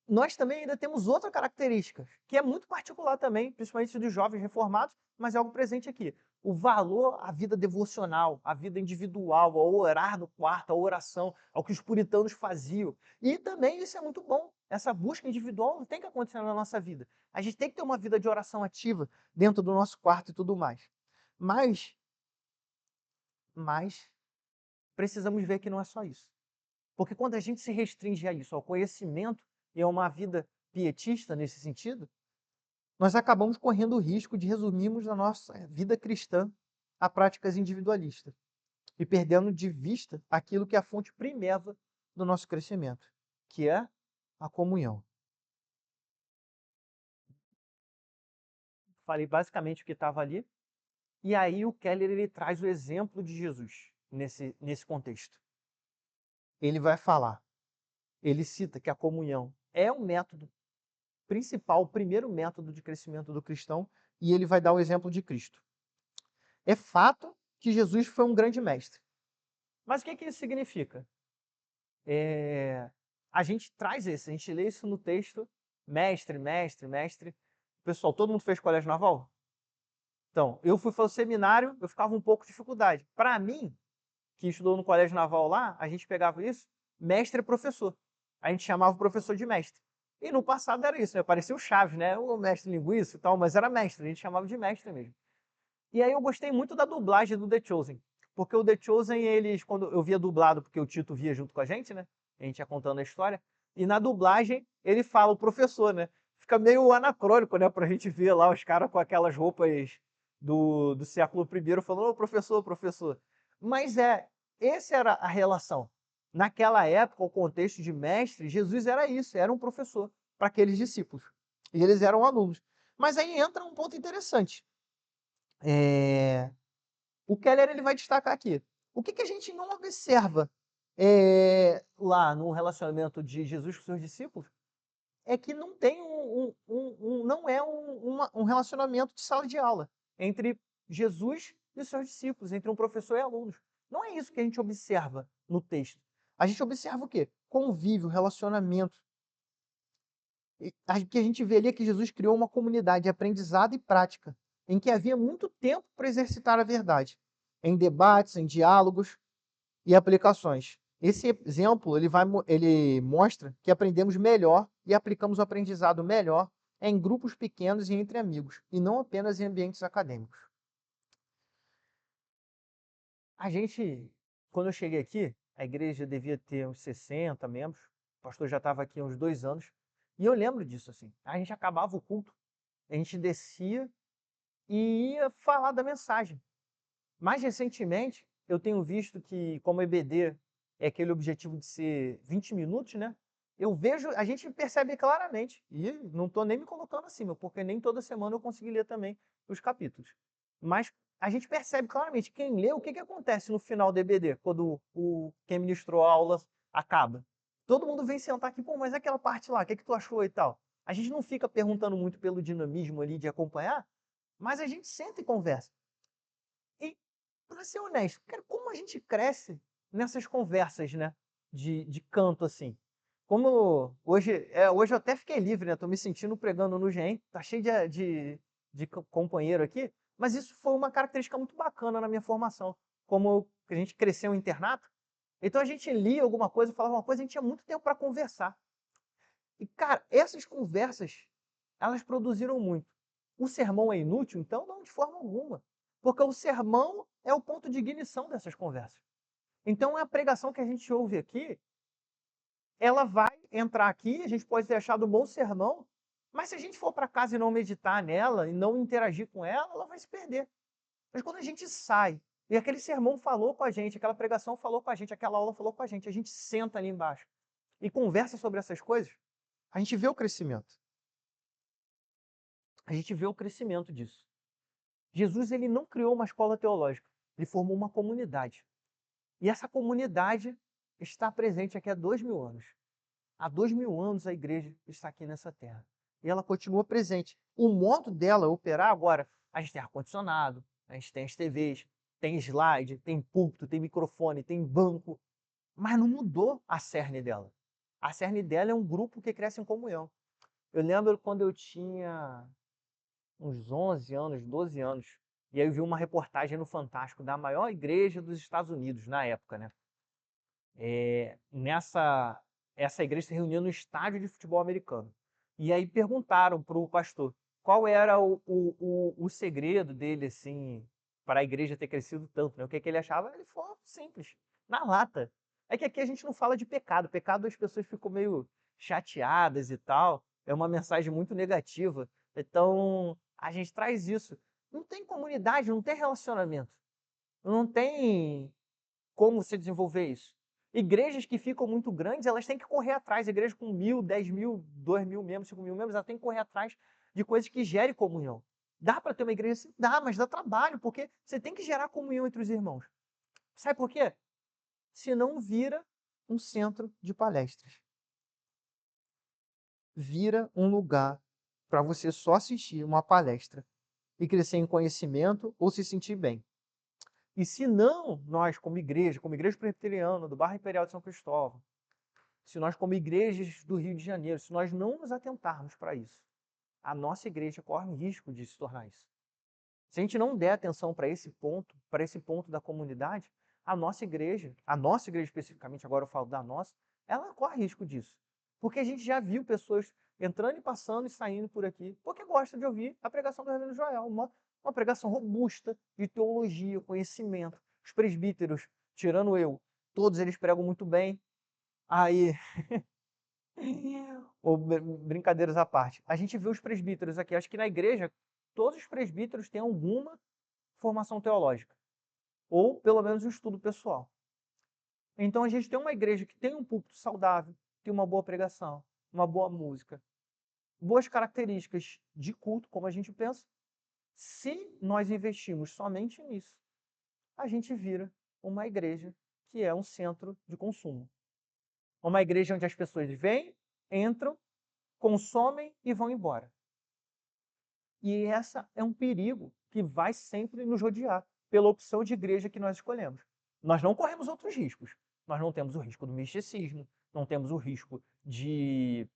Nós também ainda temos outra característica, que é muito particular também, principalmente dos jovens reformados, mas é algo presente aqui. O valor à vida devocional, à vida individual, ao orar no quarto, à oração, ao que os puritanos faziam. E também isso é muito bom. Essa busca individual tem que acontecer na nossa vida. A gente tem que ter uma vida de oração ativa dentro do nosso quarto e tudo mais. Mas precisamos ver que não é só isso. Porque quando a gente se restringe a isso, ao conhecimento e a uma vida pietista nesse sentido, nós acabamos correndo o risco de resumirmos a nossa vida cristã a práticas individualistas e perdendo de vista aquilo que é a fonte primeira do nosso crescimento, que é a comunhão. Falei basicamente o que estava ali, e aí o Keller ele traz o exemplo de Jesus nesse contexto. Ele vai falar ele cita que a comunhão é o método principal, o primeiro método de crescimento do cristão, e ele vai dar o exemplo de Cristo. É fato que Jesus foi um grande mestre. Mas o que isso significa? A gente traz isso, a gente lê isso no texto, mestre, mestre, mestre. Pessoal, todo mundo fez colégio naval? Então, eu fui para o seminário, eu ficava um pouco de dificuldade. Para mim, que estudou no colégio naval lá, a gente pegava isso, mestre e professor. A gente chamava o professor de mestre. E no passado era isso, né? Parecia o Chaves, né? O mestre linguiça e tal, mas era mestre, a gente chamava de mestre mesmo. E aí eu gostei muito da dublagem do The Chosen. Porque o The Chosen, eles, quando eu via dublado, porque o Tito via junto com a gente, né? A gente ia contando a história. E na dublagem, ele fala o professor, né? Fica meio anacrônico, né? Pra gente ver lá os caras com aquelas roupas do século I falando, ô professor, professor. Mas essa era a relação. Naquela época, o contexto de mestre, Jesus era isso, era um professor para aqueles discípulos. E eles eram alunos. Mas aí entra um ponto interessante. O Keller ele vai destacar aqui. O que a gente não observa lá no relacionamento de Jesus com seus discípulos é que não tem não é um relacionamento de sala de aula entre Jesus e os seus discípulos, entre um professor e alunos. Não é isso que a gente observa no texto. A gente observa o quê? Convívio, relacionamento. Que a gente vê ali é que Jesus criou uma comunidade de aprendizado e prática, em que havia muito tempo para exercitar a verdade, em debates, em diálogos e aplicações. Esse exemplo ele mostra que aprendemos melhor e aplicamos o aprendizado melhor em grupos pequenos e entre amigos, e não apenas em ambientes acadêmicos. Quando eu cheguei aqui, a igreja devia ter uns 60 membros, o pastor já estava aqui há uns 2 anos, e eu lembro disso, assim. A gente acabava o culto, a gente descia e ia falar da mensagem. Mais recentemente, eu tenho visto que, como EBD é aquele objetivo de ser 20 minutos, né? A gente percebe claramente, e não estou nem me colocando acima, porque nem toda semana eu consegui ler também os capítulos. Mas a gente percebe claramente, quem lê, o que acontece no final do EBD, quando quem ministrou a aula acaba. Todo mundo vem sentar aqui, pô, mas aquela parte lá, o que tu achou e tal? A gente não fica perguntando muito pelo dinamismo ali de acompanhar, mas a gente senta e conversa. E, para ser honesto, cara, como a gente cresce nessas conversas, né? De canto, assim. Como hoje eu até fiquei livre, né? Tô me sentindo pregando no GEM, tá cheio de companheiro aqui, mas isso foi uma característica muito bacana na minha formação. Como a gente cresceu em internato, então a gente lia alguma coisa, falava uma coisa, a gente tinha muito tempo para conversar. E, cara, essas conversas, elas produziram muito. O sermão é inútil? Então, não, de forma alguma. Porque o sermão é o ponto de ignição dessas conversas. Então, a pregação que a gente ouve aqui, ela vai entrar aqui, a gente pode ter achado um bom sermão, mas se a gente for para casa e não meditar nela, e não interagir com ela, ela vai se perder. Mas quando a gente sai, e aquele sermão falou com a gente, aquela pregação falou com a gente, aquela aula falou com a gente senta ali embaixo e conversa sobre essas coisas, a gente vê o crescimento. A gente vê o crescimento disso. Jesus ele não criou uma escola teológica, ele formou uma comunidade. E essa comunidade está presente aqui há 2000 anos. Há 2000 anos a igreja está aqui nessa terra. E ela continua presente. O modo dela operar agora, a gente tem ar-condicionado, a gente tem as TVs, tem slide, tem púlpito, tem microfone, tem banco, mas não mudou a cerne dela. A cerne dela é um grupo que cresce em comunhão. Eu lembro quando eu tinha uns 11 anos, 12 anos. E aí eu vi uma reportagem no Fantástico da maior igreja dos Estados Unidos, na época, né? Essa igreja se reunia no estádio de futebol americano. E aí perguntaram para o pastor qual era o segredo dele, assim, para a igreja ter crescido tanto, né? O que ele achava? Ele falou simples, na lata. É que aqui a gente não fala de pecado. Pecado as pessoas ficam meio chateadas e tal. É uma mensagem muito negativa. Então, a gente traz isso. Não tem comunidade, não tem relacionamento. Não tem como se desenvolver isso. Igrejas que ficam muito grandes, elas têm que correr atrás. Igrejas com 1.000, 10.000, 2.000 membros, 5.000 membros, elas têm que correr atrás de coisas que gerem comunhão. Dá para ter uma igreja assim? Dá, mas dá trabalho, porque você tem que gerar comunhão entre os irmãos. Sabe por quê? Senão vira um centro de palestras. vira um lugar para você só assistir uma palestra e crescer em conhecimento ou se sentir bem. E se não, nós como igreja presbiteriana do Bairro Imperial de São Cristóvão, se nós como igrejas do Rio de Janeiro, se nós não nos atentarmos para isso, a nossa igreja corre o risco de se tornar isso. Se a gente não der atenção para esse ponto da comunidade, a nossa igreja especificamente, agora eu falo da nossa, ela corre risco disso. Porque a gente já viu pessoas entrando e passando e saindo por aqui, porque gosta de ouvir a pregação do Reverendo Joel, uma pregação robusta de teologia, conhecimento. Os presbíteros, tirando eu, todos eles pregam muito bem. Aí, brincadeiras à parte, a gente vê os presbíteros aqui, acho que na igreja todos os presbíteros têm alguma formação teológica, ou pelo menos um estudo pessoal. Então a gente tem uma igreja que tem um púlpito saudável, tem uma boa pregação, uma boa música, boas características de culto, como a gente pensa. Se nós investimos somente nisso, a gente vira uma igreja que é um centro de consumo. Uma igreja onde as pessoas vêm, entram, consomem e vão embora. E essa é um perigo que vai sempre nos rodear pela opção de igreja que nós escolhemos. Nós não corremos outros riscos. Nós não temos o risco do misticismo, não temos o risco de,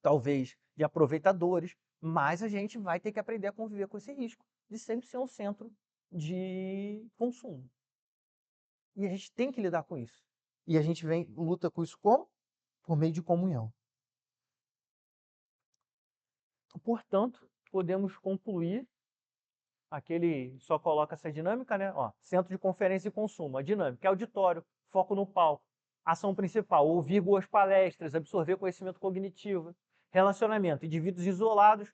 talvez, de aproveitadores, mas a gente vai ter que aprender a conviver com esse risco de sempre ser um centro de consumo. E a gente tem que lidar com isso. E a gente luta com isso como? Por meio de comunhão. Portanto, podemos concluir só coloca essa dinâmica, né? Ó, centro de conferência e consumo, a dinâmica, auditório, foco no palco, ação principal, ouvir boas palestras, absorver conhecimento cognitivo, relacionamento, indivíduos isolados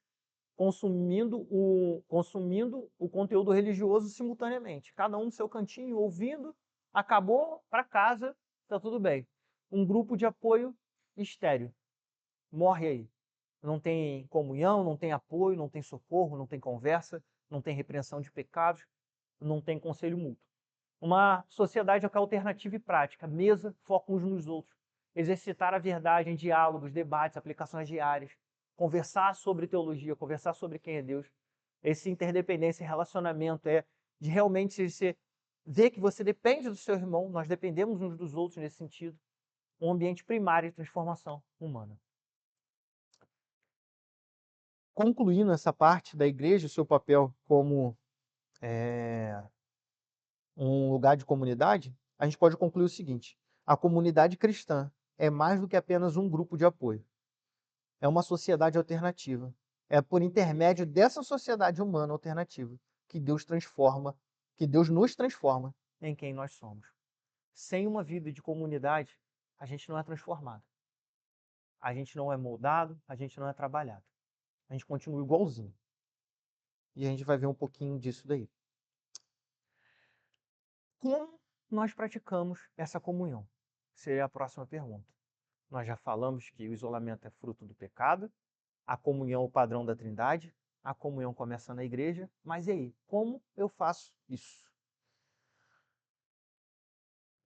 consumindo o conteúdo religioso simultaneamente, cada um no seu cantinho, ouvindo, acabou para casa, tá tudo bem. Um grupo de apoio estéreo, morre aí. Não tem comunhão, não tem apoio, não tem socorro, não tem conversa, não tem repreensão de pecados, não tem conselho mútuo. Uma sociedade alternativa e prática, mesa, foco uns nos outros, exercitar a verdade em diálogos, debates, aplicações diárias, conversar sobre teologia, conversar sobre quem é Deus. Essa interdependência e relacionamento é de realmente você ver que você depende do seu irmão, nós dependemos uns dos outros nesse sentido. Um ambiente primário de transformação humana. Concluindo essa parte da igreja, o seu papel como um lugar de comunidade, a gente pode concluir o seguinte: a comunidade cristã é mais do que apenas um grupo de apoio. É uma sociedade alternativa. É por intermédio dessa sociedade humana alternativa que Deus nos transforma em quem nós somos. Sem uma vida de comunidade, a gente não é transformado. A gente não é moldado, a gente não é trabalhado. A gente continua igualzinho. E a gente vai ver um pouquinho disso daí. Como nós praticamos essa comunhão? Seria a próxima pergunta. Nós já falamos que o isolamento é fruto do pecado, a comunhão é o padrão da Trindade, a comunhão começa na igreja, mas e aí? Como eu faço isso?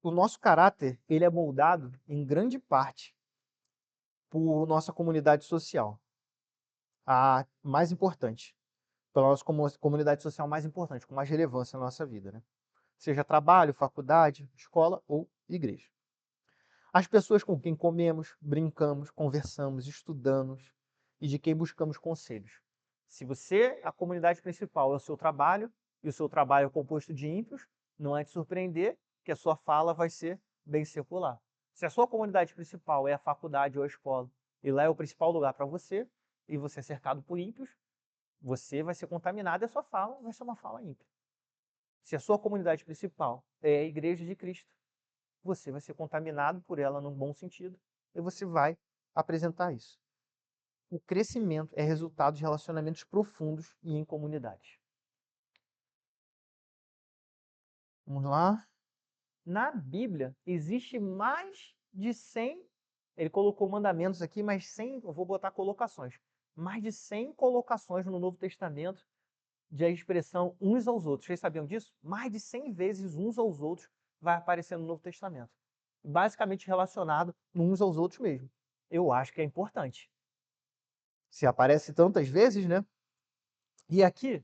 O nosso caráter, ele é moldado em grande parte por nossa comunidade social. A mais importante, pela nossa comunidade social mais importante, com mais relevância na nossa vida, né? Seja trabalho, faculdade, escola ou igreja. As pessoas com quem comemos, brincamos, conversamos, estudamos e de quem buscamos conselhos. Se a comunidade principal é o seu trabalho, e o seu trabalho é composto de ímpios, não é de surpreender que a sua fala vai ser bem secular. Se a sua comunidade principal é a faculdade ou a escola, e lá é o principal lugar para você, e você é cercado por ímpios, você vai ser contaminado e a sua fala vai ser uma fala ímpia. Se a sua comunidade principal é a Igreja de Cristo, você vai ser contaminado por ela num bom sentido e você vai apresentar isso. O crescimento é resultado de relacionamentos profundos e em comunidade. Vamos lá. Na Bíblia existe mais de 100, ele colocou mandamentos aqui, mas 100, eu vou botar colocações, mais de 100 colocações no Novo Testamento de a expressão uns aos outros. Vocês sabiam disso? Mais de 100 vezes uns aos outros vai aparecer no Novo Testamento. Basicamente relacionado uns aos outros mesmo. Eu acho que é importante. Se aparece tantas vezes, né? E aqui,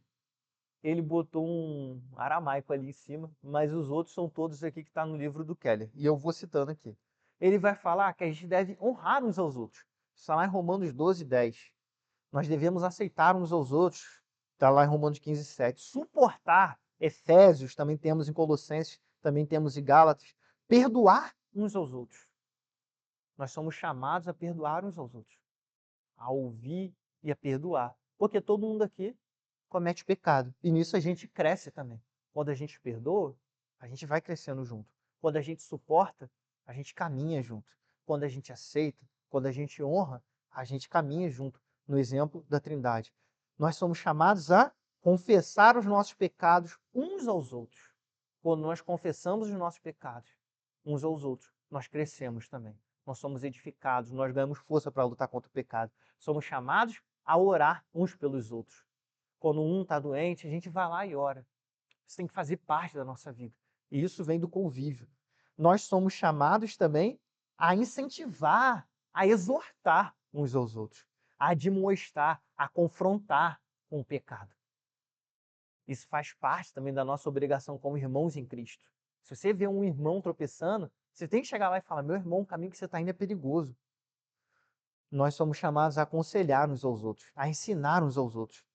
ele botou um aramaico ali em cima, mas os outros são todos aqui que está no livro do Keller. E eu vou citando aqui. Ele vai falar que a gente deve honrar uns aos outros. Está lá em Romanos 12, 10. Nós devemos aceitar uns aos outros. Está lá em Romanos 15, 7. Suportar. Efésios, também temos em Colossenses, também temos em Gálatas. Perdoar uns aos outros. Nós somos chamados a perdoar uns aos outros. A ouvir e a perdoar. Porque todo mundo aqui comete pecado. E nisso a gente cresce também. Quando a gente perdoa, a gente vai crescendo junto. Quando a gente suporta, a gente caminha junto. Quando a gente aceita, quando a gente honra, a gente caminha junto. No exemplo da Trindade. Nós somos chamados a confessar os nossos pecados uns aos outros. Quando nós confessamos os nossos pecados uns aos outros, nós crescemos também. Nós somos edificados, nós ganhamos força para lutar contra o pecado. Somos chamados a orar uns pelos outros. Quando um está doente, a gente vai lá e ora. Isso tem que fazer parte da nossa vida. E isso vem do convívio. Nós somos chamados também a incentivar, a exortar uns aos outros, a admoestar, a confrontar com o pecado. Isso faz parte também da nossa obrigação como irmãos em Cristo. Se você vê um irmão tropeçando, você tem que chegar lá e falar: meu irmão, o caminho que você está indo é perigoso. Nós somos chamados a aconselhar uns aos outros, a ensinar uns aos outros.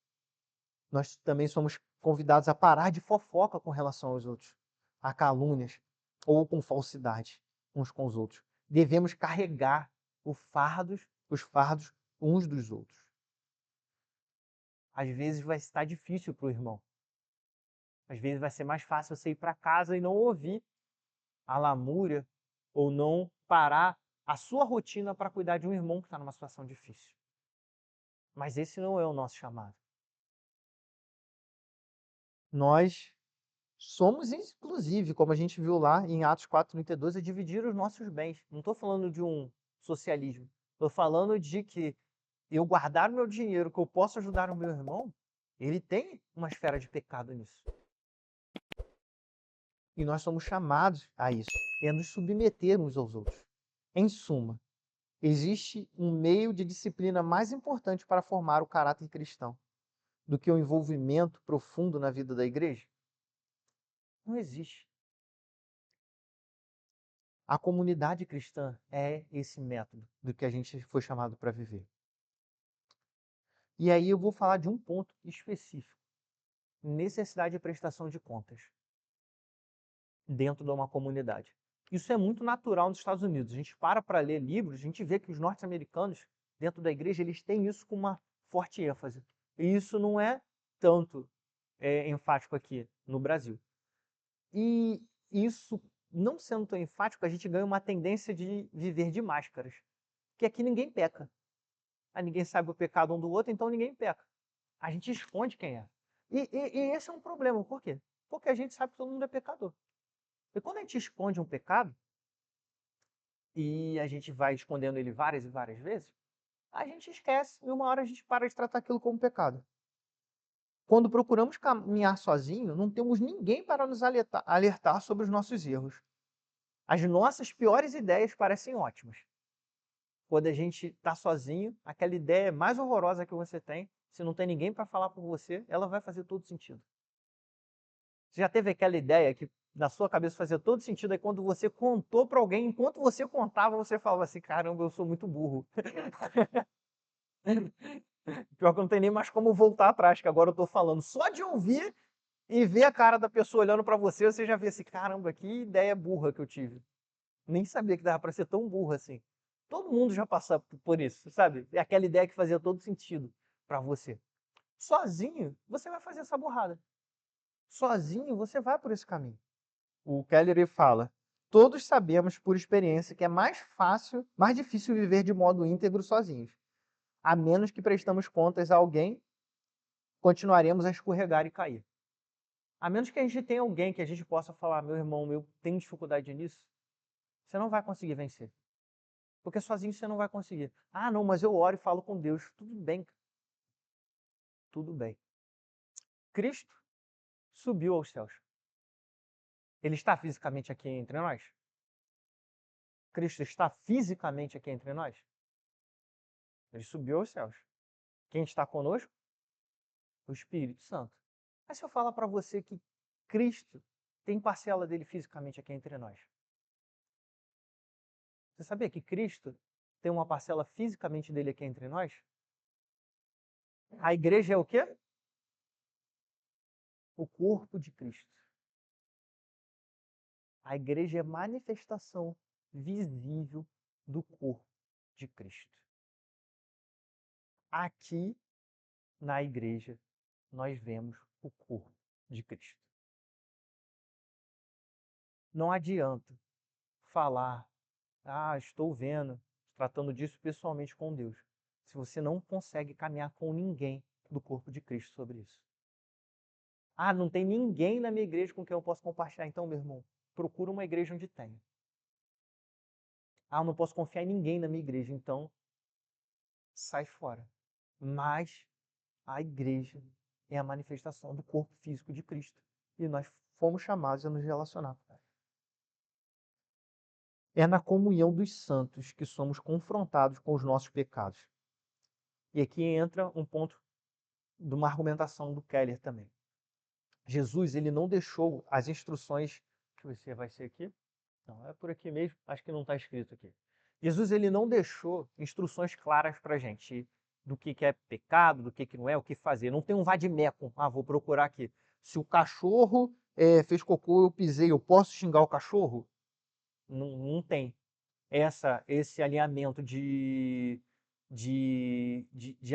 Nós também somos convidados a parar de fofoca com relação aos outros, a calúnias ou com falsidade uns com os outros. Devemos carregar os fardos uns dos outros. Às vezes vai estar difícil para o irmão. Às vezes vai ser mais fácil você ir para casa e não ouvir a lamúria ou não parar a sua rotina para cuidar de um irmão que está numa situação difícil. Mas esse não é o nosso chamado. Nós somos, inclusive, como a gente viu lá em Atos 4:32, a dividir os nossos bens. Não estou falando de um socialismo. Estou falando de que eu guardar o meu dinheiro, que eu posso ajudar o meu irmão, ele tem uma esfera de pecado nisso. E nós somos chamados a isso, a nos submeter uns aos outros. Em suma, existe um meio de disciplina mais importante para formar o caráter cristão do que o envolvimento profundo na vida da igreja? Não existe. A comunidade cristã é esse método do que a gente foi chamado para viver. E aí eu vou falar de um ponto específico. Necessidade de prestação de contas dentro de uma comunidade. Isso é muito natural nos Estados Unidos. A gente para ler livros, a gente vê que os norte-americanos, dentro da igreja, eles têm isso com uma forte ênfase. E isso não é tanto enfático aqui no Brasil. E isso, não sendo tão enfático, a gente ganha uma tendência de viver de máscaras. Porque aqui ninguém peca. Ninguém sabe o pecado um do outro, então ninguém peca. A gente esconde quem é. E esse é um problema. Por quê? Porque a gente sabe que todo mundo é pecador. E quando a gente esconde um pecado, e a gente vai escondendo ele várias e várias vezes, a gente esquece e uma hora a gente para de tratar aquilo como pecado. Quando procuramos caminhar sozinho, não temos ninguém para nos alertar sobre os nossos erros. As nossas piores ideias parecem ótimas. Quando a gente está sozinho, aquela ideia mais horrorosa que você tem, se não tem ninguém para falar por você, ela vai fazer todo sentido. Você já teve aquela ideia que na sua cabeça fazia todo sentido, aí quando você contou para alguém, enquanto você contava, você falava assim: caramba, eu sou muito burro. Pior que não tem nem mais como voltar atrás, que agora eu estou falando. Só de ouvir e ver a cara da pessoa olhando para você, você já vê assim: caramba, que ideia burra que eu tive. Nem sabia que dava para ser tão burro assim. Todo mundo já passou por isso, sabe? É aquela ideia que fazia todo sentido para você. Sozinho, você vai fazer essa burrada. Sozinho, você vai por esse caminho. O Keller fala: todos sabemos por experiência que é mais fácil, mais difícil viver de modo íntegro sozinhos. A menos que prestamos contas a alguém, continuaremos a escorregar e cair. A menos que a gente tenha alguém que a gente possa falar: meu irmão, eu tenho dificuldade nisso, você não vai conseguir vencer. Porque sozinho você não vai conseguir. Ah, não, mas eu oro e falo com Deus. Tudo bem. Tudo bem. Cristo subiu aos céus. Ele está fisicamente aqui entre nós? Cristo está fisicamente aqui entre nós? Ele subiu aos céus. Quem está conosco? O Espírito Santo. Mas se eu falar para você que Cristo tem parcela dele fisicamente aqui entre nós, você sabia que Cristo tem uma parcela fisicamente dele aqui entre nós? A igreja é o quê? O corpo de Cristo. A igreja é manifestação visível do corpo de Cristo. Aqui na igreja nós vemos o corpo de Cristo. Não adianta falar, estou vendo, tratando disso pessoalmente com Deus, se você não consegue caminhar com ninguém do corpo de Cristo sobre isso. Não tem ninguém na minha igreja com quem eu posso compartilhar. Então, meu irmão, procura uma igreja onde tenha. Eu não posso confiar em ninguém na minha igreja, então sai fora. Mas a igreja é a manifestação do corpo físico de Cristo. E nós fomos chamados a nos relacionar. É na comunhão dos santos que somos confrontados com os nossos pecados. E aqui entra um ponto de uma argumentação do Keller também. Jesus, ele não deixou as instruções... Deixa eu ver se vai ser aqui. Não, é por aqui mesmo. Acho que não está escrito aqui. Jesus, ele não deixou instruções claras para a gente do que é pecado, do que não é, o que fazer. Não tem um vade-mecum. Vou procurar aqui. Se o cachorro fez cocô, eu pisei, eu posso xingar o cachorro? Não tem esse alinhamento de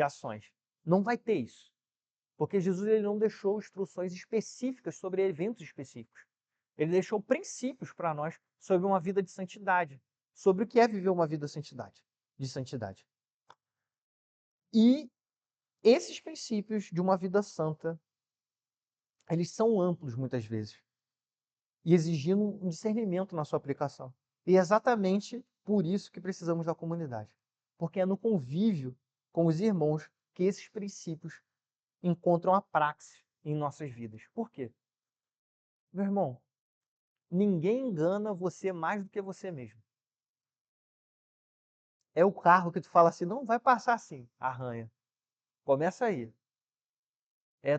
ações. Não vai ter isso. Porque Jesus, ele não deixou instruções específicas sobre eventos específicos. Ele deixou princípios para nós sobre uma vida de santidade, sobre o que é viver uma vida de santidade. E esses princípios de uma vida santa, eles são amplos muitas vezes e exigindo um discernimento na sua aplicação. E é exatamente por isso que precisamos da comunidade, porque é no convívio com os irmãos que esses princípios encontram a praxis em nossas vidas. Por quê? Meu irmão, ninguém engana você mais do que você mesmo. É o carro que tu fala assim, não vai passar assim, arranha. Começa aí.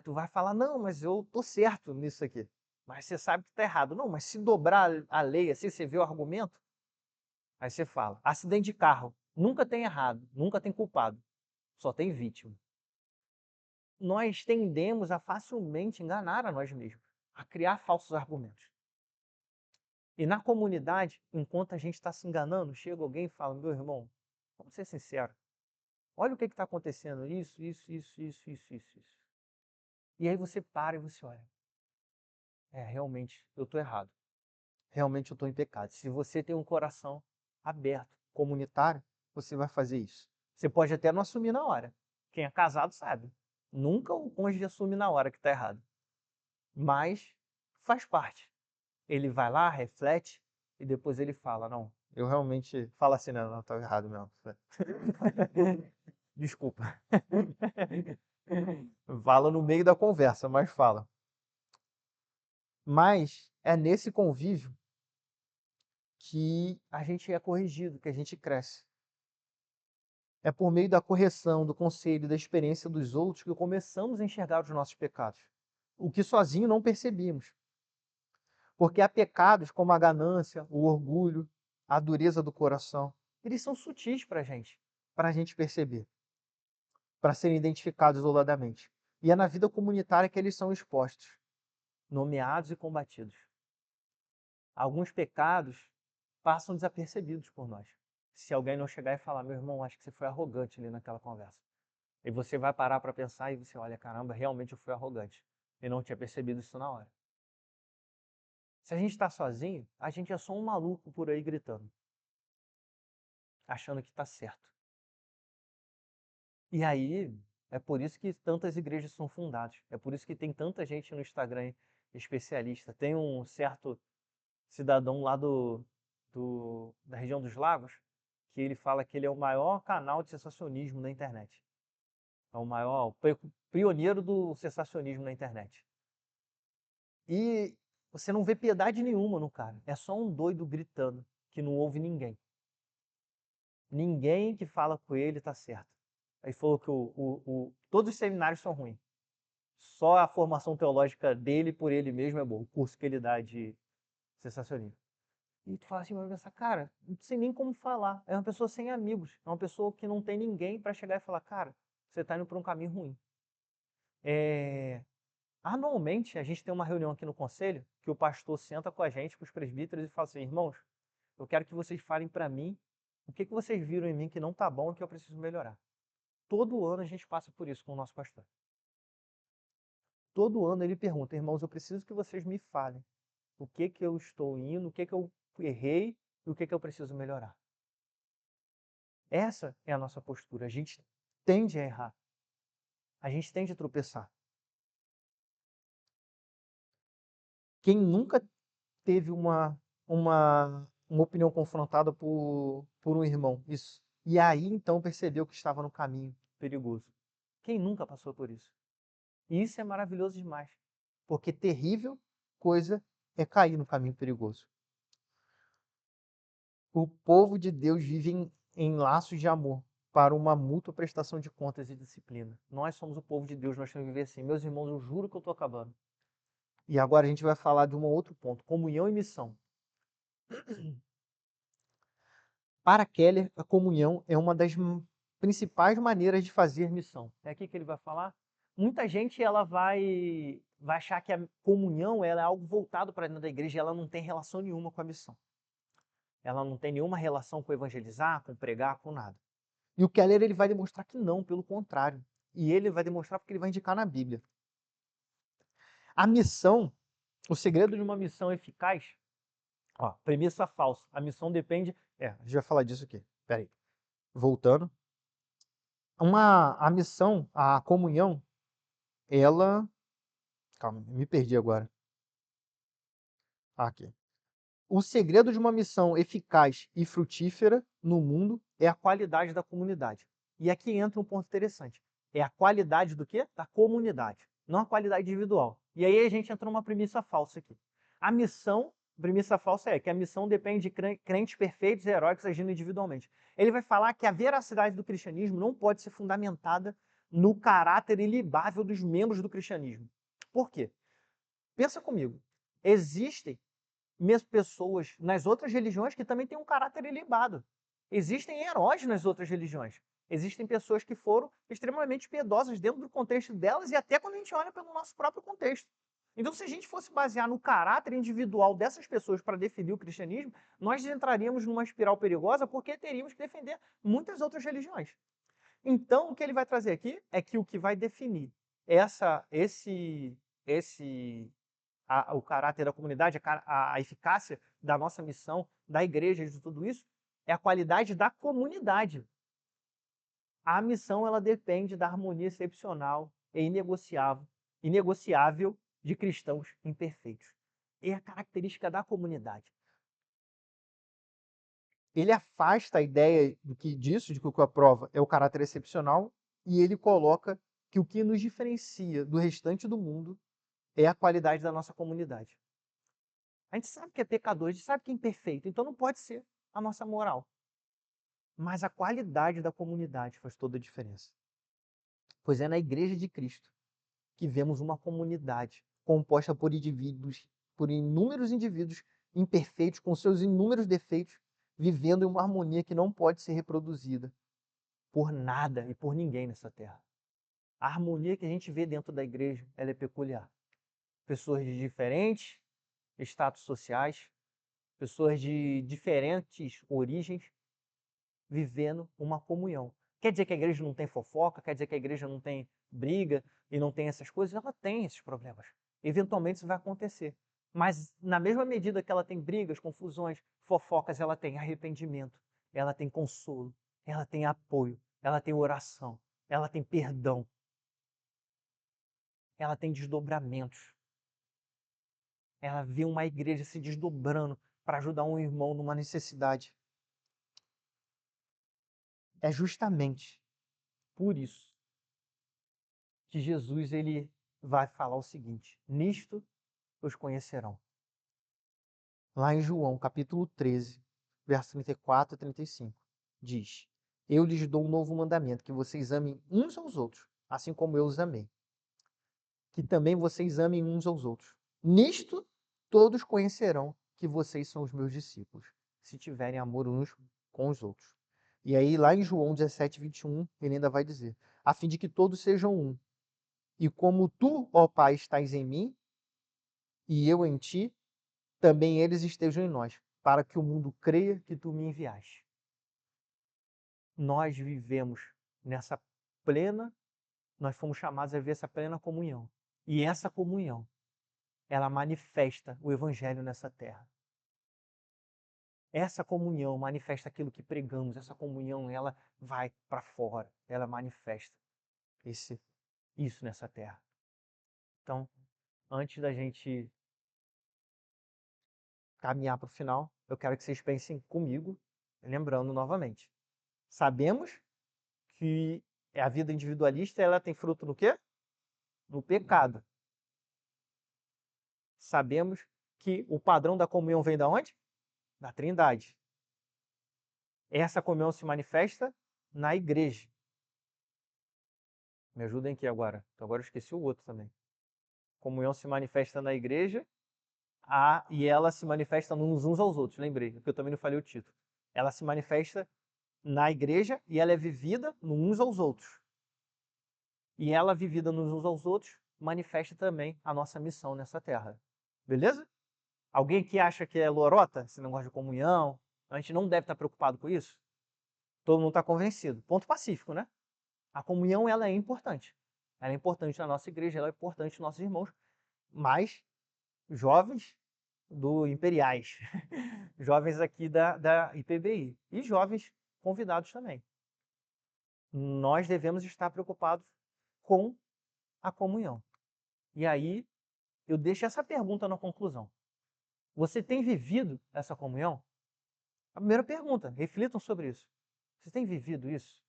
Tu vai falar, não, mas eu tô certo nisso aqui. Mas você sabe que tá errado. Não, mas se dobrar a lei assim, você vê o argumento, aí você fala, acidente de carro, nunca tem errado, nunca tem culpado, só tem vítima. Nós tendemos a facilmente enganar a nós mesmos, a criar falsos argumentos. E na comunidade, enquanto a gente está se enganando, chega alguém e fala, meu irmão, vamos ser sinceros, olha o que está acontecendo, isso. E aí você para e você olha, realmente eu estou errado, realmente eu estou em pecado. Se você tem um coração aberto, comunitário, você vai fazer isso. Você pode até não assumir na hora. Quem é casado sabe. Nunca o cônjuge assume na hora que está errado. Mas faz parte. Ele vai lá, reflete e depois ele fala, não, eu realmente... Fala assim, não, tá errado mesmo. Desculpa. Fala no meio da conversa, mas fala. Mas é nesse convívio que a gente é corrigido, que a gente cresce. É por meio da correção, do conselho, da experiência dos outros que começamos a enxergar os nossos pecados, o que sozinho não percebíamos. Porque há pecados como a ganância, o orgulho, a dureza do coração. Eles são sutis para a gente perceber, para serem identificados isoladamente. E é na vida comunitária que eles são expostos, nomeados e combatidos. Alguns pecados passam desapercebidos por nós. Se alguém não chegar e falar, meu irmão, acho que você foi arrogante ali naquela conversa. E você vai parar para pensar e você olha, caramba, realmente eu fui arrogante. Eu não tinha percebido isso na hora. Se a gente está sozinho, a gente é só um maluco por aí gritando, achando que está certo. E aí, é por isso que tantas igrejas são fundadas. É por isso que tem tanta gente no Instagram especialista. Tem um certo cidadão lá da região dos lagos que ele fala que ele é o maior canal de sensacionismo na internet. É o maior pioneiro do sensacionismo na internet. E você não vê piedade nenhuma no cara. É só um doido gritando que não ouve ninguém. Ninguém que fala com ele está certo. Ele falou que todos os seminários são ruins. Só a formação teológica dele por ele mesmo é bom. O curso que ele dá de sensacionismo. E tu fala assim, vai pensar, cara, não sei nem como falar. É uma pessoa sem amigos. É uma pessoa que não tem ninguém para chegar e falar, cara, você está indo por um caminho ruim. Anualmente, a gente tem uma reunião aqui no conselho que o pastor senta com a gente, com os presbíteros, e fala assim, irmãos, eu quero que vocês falem para mim o que vocês viram em mim que não está bom e que eu preciso melhorar. Todo ano a gente passa por isso com o nosso pastor. Todo ano ele pergunta, irmãos, eu preciso que vocês me falem o que eu estou indo, o que eu errei e o que eu preciso melhorar. Essa é a nossa postura. A gente tende a errar. A gente tende a tropeçar. Quem nunca teve uma opinião confrontada por um irmão, isso. E aí então percebeu que estava no caminho perigoso. Quem nunca passou por isso? E isso é maravilhoso demais. Porque terrível coisa é cair no caminho perigoso. O povo de Deus vive em laços de amor para uma mútua prestação de contas e disciplina. Nós somos o povo de Deus, nós temos que viver assim. Meus irmãos, eu juro que eu estou acabando. E agora a gente vai falar de um outro ponto, comunhão e missão. Para Keller, a comunhão é uma das principais maneiras de fazer missão. É aqui que ele vai falar. Muita gente ela vai achar que a comunhão ela é algo voltado para dentro da igreja e ela não tem relação nenhuma com a missão. Ela não tem nenhuma relação com evangelizar, com pregar, com nada. E o Keller ele vai demonstrar que não, pelo contrário. E ele vai demonstrar porque ele vai indicar na Bíblia. A missão, o segredo de uma missão eficaz, ó, premissa falsa. A missão depende. A gente vai falar disso aqui. Peraí. Voltando. A missão, a comunhão, ela. Calma, me perdi agora. Aqui. O segredo de uma missão eficaz e frutífera no mundo é a qualidade da comunidade. E aqui entra um ponto interessante. É a qualidade do quê? Da comunidade, não a qualidade individual. E aí a gente entra numa premissa falsa aqui. A premissa falsa é que a missão depende de crentes perfeitos e heróicos agindo individualmente. Ele vai falar que a veracidade do cristianismo não pode ser fundamentada no caráter ilibável dos membros do cristianismo. Por quê? Pensa comigo. Existem mesmo pessoas nas outras religiões que também têm um caráter ilibado. Existem heróis nas outras religiões. Existem pessoas que foram extremamente piedosas dentro do contexto delas e até quando a gente olha pelo nosso próprio contexto. Então, se a gente fosse basear no caráter individual dessas pessoas para definir o cristianismo, nós entraríamos numa espiral perigosa porque teríamos que defender muitas outras religiões. Então, o que ele vai trazer aqui é que o que vai definir o caráter da comunidade, a eficácia da nossa missão, da igreja, de tudo isso, é a qualidade da comunidade. A missão ela depende da harmonia excepcional e inegociável de cristãos imperfeitos. É a característica da comunidade. Ele afasta a ideia de que o que aprova é o caráter excepcional, e ele coloca que o que nos diferencia do restante do mundo é a qualidade da nossa comunidade. A gente sabe que é pecador, a gente sabe que é imperfeito, então não pode ser a nossa moral. Mas a qualidade da comunidade faz toda a diferença. Pois é na Igreja de Cristo que vemos uma comunidade composta por inúmeros indivíduos imperfeitos, com seus inúmeros defeitos, vivendo em uma harmonia que não pode ser reproduzida por nada e por ninguém nessa terra. A harmonia que a gente vê dentro da igreja, ela é peculiar. Pessoas de diferentes status sociais, pessoas de diferentes origens, vivendo uma comunhão. Quer dizer que a igreja não tem fofoca? Quer dizer que a igreja não tem briga e não tem essas coisas? Ela tem esses problemas. Eventualmente isso vai acontecer. Mas na mesma medida que ela tem brigas, confusões, fofocas, ela tem arrependimento, ela tem consolo, ela tem apoio, ela tem oração, ela tem perdão, ela tem desdobramentos. Ela vê uma igreja se desdobrando para ajudar um irmão numa necessidade. É justamente por isso que Jesus ele vai falar o seguinte: nisto os conhecerão. Lá em João, capítulo 13, verso 34 e 35, diz: Eu lhes dou um novo mandamento, que vocês amem uns aos outros, assim como eu os amei. Que também vocês amem uns aos outros. Nisto, todos conhecerão que vocês são os meus discípulos, se tiverem amor uns com os outros. E aí, lá em João 17, 21, ele ainda vai dizer, a fim de que todos sejam um. E como tu, ó Pai, estás em mim, e eu em ti, também eles estejam em nós, para que o mundo creia que tu me enviaste. Nós vivemos nessa plena, nós fomos chamados a viver essa plena comunhão. E essa comunhão, ela manifesta o evangelho nessa terra. Essa comunhão manifesta aquilo que pregamos, essa comunhão, ela vai para fora, ela manifesta isso nessa terra. Então, antes da gente caminhar para o final, eu quero que vocês pensem comigo, lembrando novamente. Sabemos que a vida individualista, ela tem fruto no quê? No pecado. Sabemos que o padrão da comunhão vem da onde? Da Trindade. Essa comunhão se manifesta na igreja. Me ajudem aqui agora. Então, agora eu esqueci o outro também. Comunhão se manifesta na igreja e ela se manifesta uns aos outros. Lembrei, porque eu também não falei o título. Ela se manifesta na igreja e ela é vivida uns aos outros. E ela, vivida uns aos outros, manifesta também a nossa missão nessa terra. Beleza? Alguém que acha que é lorota, esse negócio de comunhão, a gente não deve estar preocupado com isso? Todo mundo está convencido. Ponto pacífico, né? A comunhão, ela é importante. Ela é importante na nossa igreja, ela é importante nos nossos irmãos. Mas, jovens do Imperiais, jovens aqui da IPBI e jovens convidados também. Nós devemos estar preocupados com a comunhão. E aí, eu deixo essa pergunta na conclusão. Você tem vivido essa comunhão? A primeira pergunta, reflitam sobre isso. Você tem vivido isso?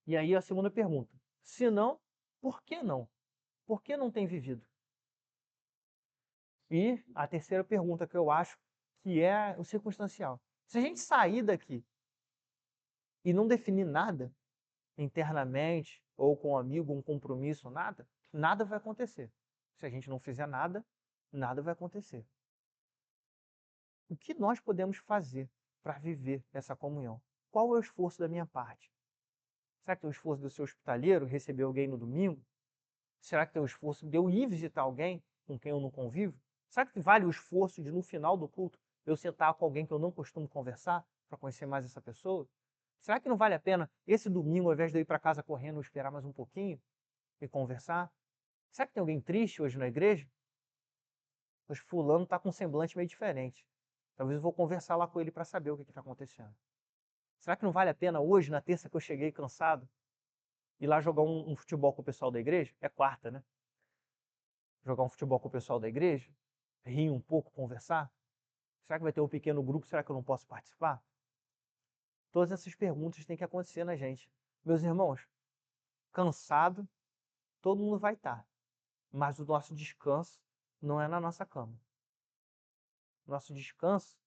E aí a segunda pergunta, se não, por que não? Por que não tem vivido? E a terceira pergunta que eu acho que é o circunstancial. Se a gente sair daqui e não definir nada internamente, ou com um amigo, um compromisso, nada, nada vai acontecer. Se a gente não fizer nada, nada vai acontecer. O que nós podemos fazer para viver essa comunhão? Qual é o esforço da minha parte? Será que tem o esforço do seu hospitaleiro, receber alguém no domingo? Será que tem o esforço de eu ir visitar alguém com quem eu não convivo? Será que vale o esforço de, no final do culto, eu sentar com alguém que eu não costumo conversar para conhecer mais essa pessoa? Será que não vale a pena esse domingo, ao invés de eu ir para casa correndo, eu esperar mais um pouquinho e conversar? Será que tem alguém triste hoje na igreja? Pois fulano está com um semblante meio diferente. Talvez eu vou conversar lá com ele para saber o que está acontecendo. Será que não vale a pena hoje, na terça que eu cheguei cansado, ir lá jogar um futebol com o pessoal da igreja? É quarta, né? Jogar um futebol com o pessoal da igreja? Rir um pouco, conversar? Será que vai ter um pequeno grupo? Será que eu não posso participar? Todas essas perguntas têm que acontecer na gente. Meus irmãos, cansado, todo mundo vai estar. Mas o nosso descanso não é na nossa cama. Nosso descanso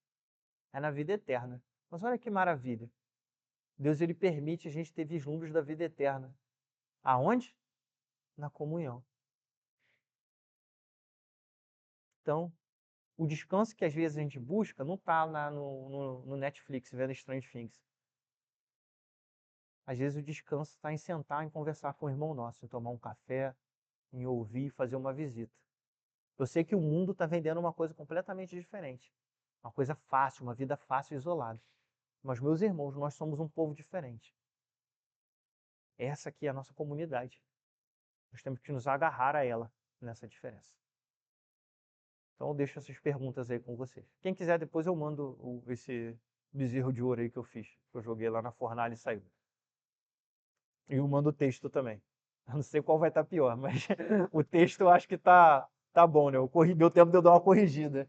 é na vida eterna. Mas olha que maravilha. Deus, ele permite a gente ter vislumbres da vida eterna. Aonde? Na comunhão. Então, o descanso que às vezes a gente busca não está no Netflix vendo Strange Things. Às vezes o descanso está em sentar e conversar com o irmão nosso, em tomar um café, em ouvir, fazer uma visita. Eu sei que o mundo está vendendo uma coisa completamente diferente. Uma coisa fácil, uma vida fácil e isolada. Mas, meus irmãos, nós somos um povo diferente. Essa aqui é a nossa comunidade. Nós temos que nos agarrar a ela nessa diferença. Então eu deixo essas perguntas aí com vocês. Quem quiser, depois eu mando esse bezerro de ouro aí que eu fiz, que eu joguei lá na fornalha e saiu. E eu mando o texto também. Eu não sei qual vai estar pior, mas o texto eu acho que tá bom, né? Deu tempo de eu dar uma corrigida.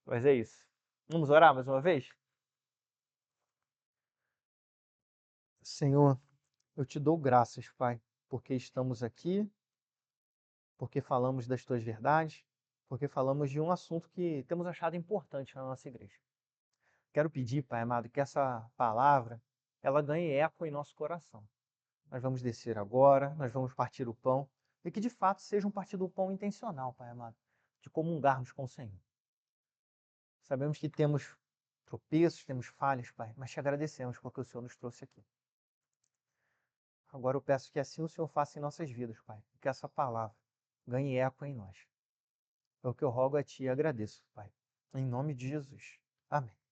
Mas é isso. Vamos orar mais uma vez? Senhor, eu te dou graças, Pai, porque estamos aqui, porque falamos das tuas verdades, porque falamos de um assunto que temos achado importante na nossa igreja. Quero pedir, Pai amado, que essa palavra ela ganhe eco em nosso coração. Nós vamos descer agora, nós vamos partir o pão, e que de fato seja um partir do pão intencional, Pai amado, de comungarmos com o Senhor. Sabemos que temos tropeços, temos falhas, Pai, mas te agradecemos porque o Senhor nos trouxe aqui. Agora eu peço que assim o Senhor faça em nossas vidas, Pai, que essa palavra ganhe eco em nós. É o que eu rogo a Ti e agradeço, Pai. Em nome de Jesus. Amém.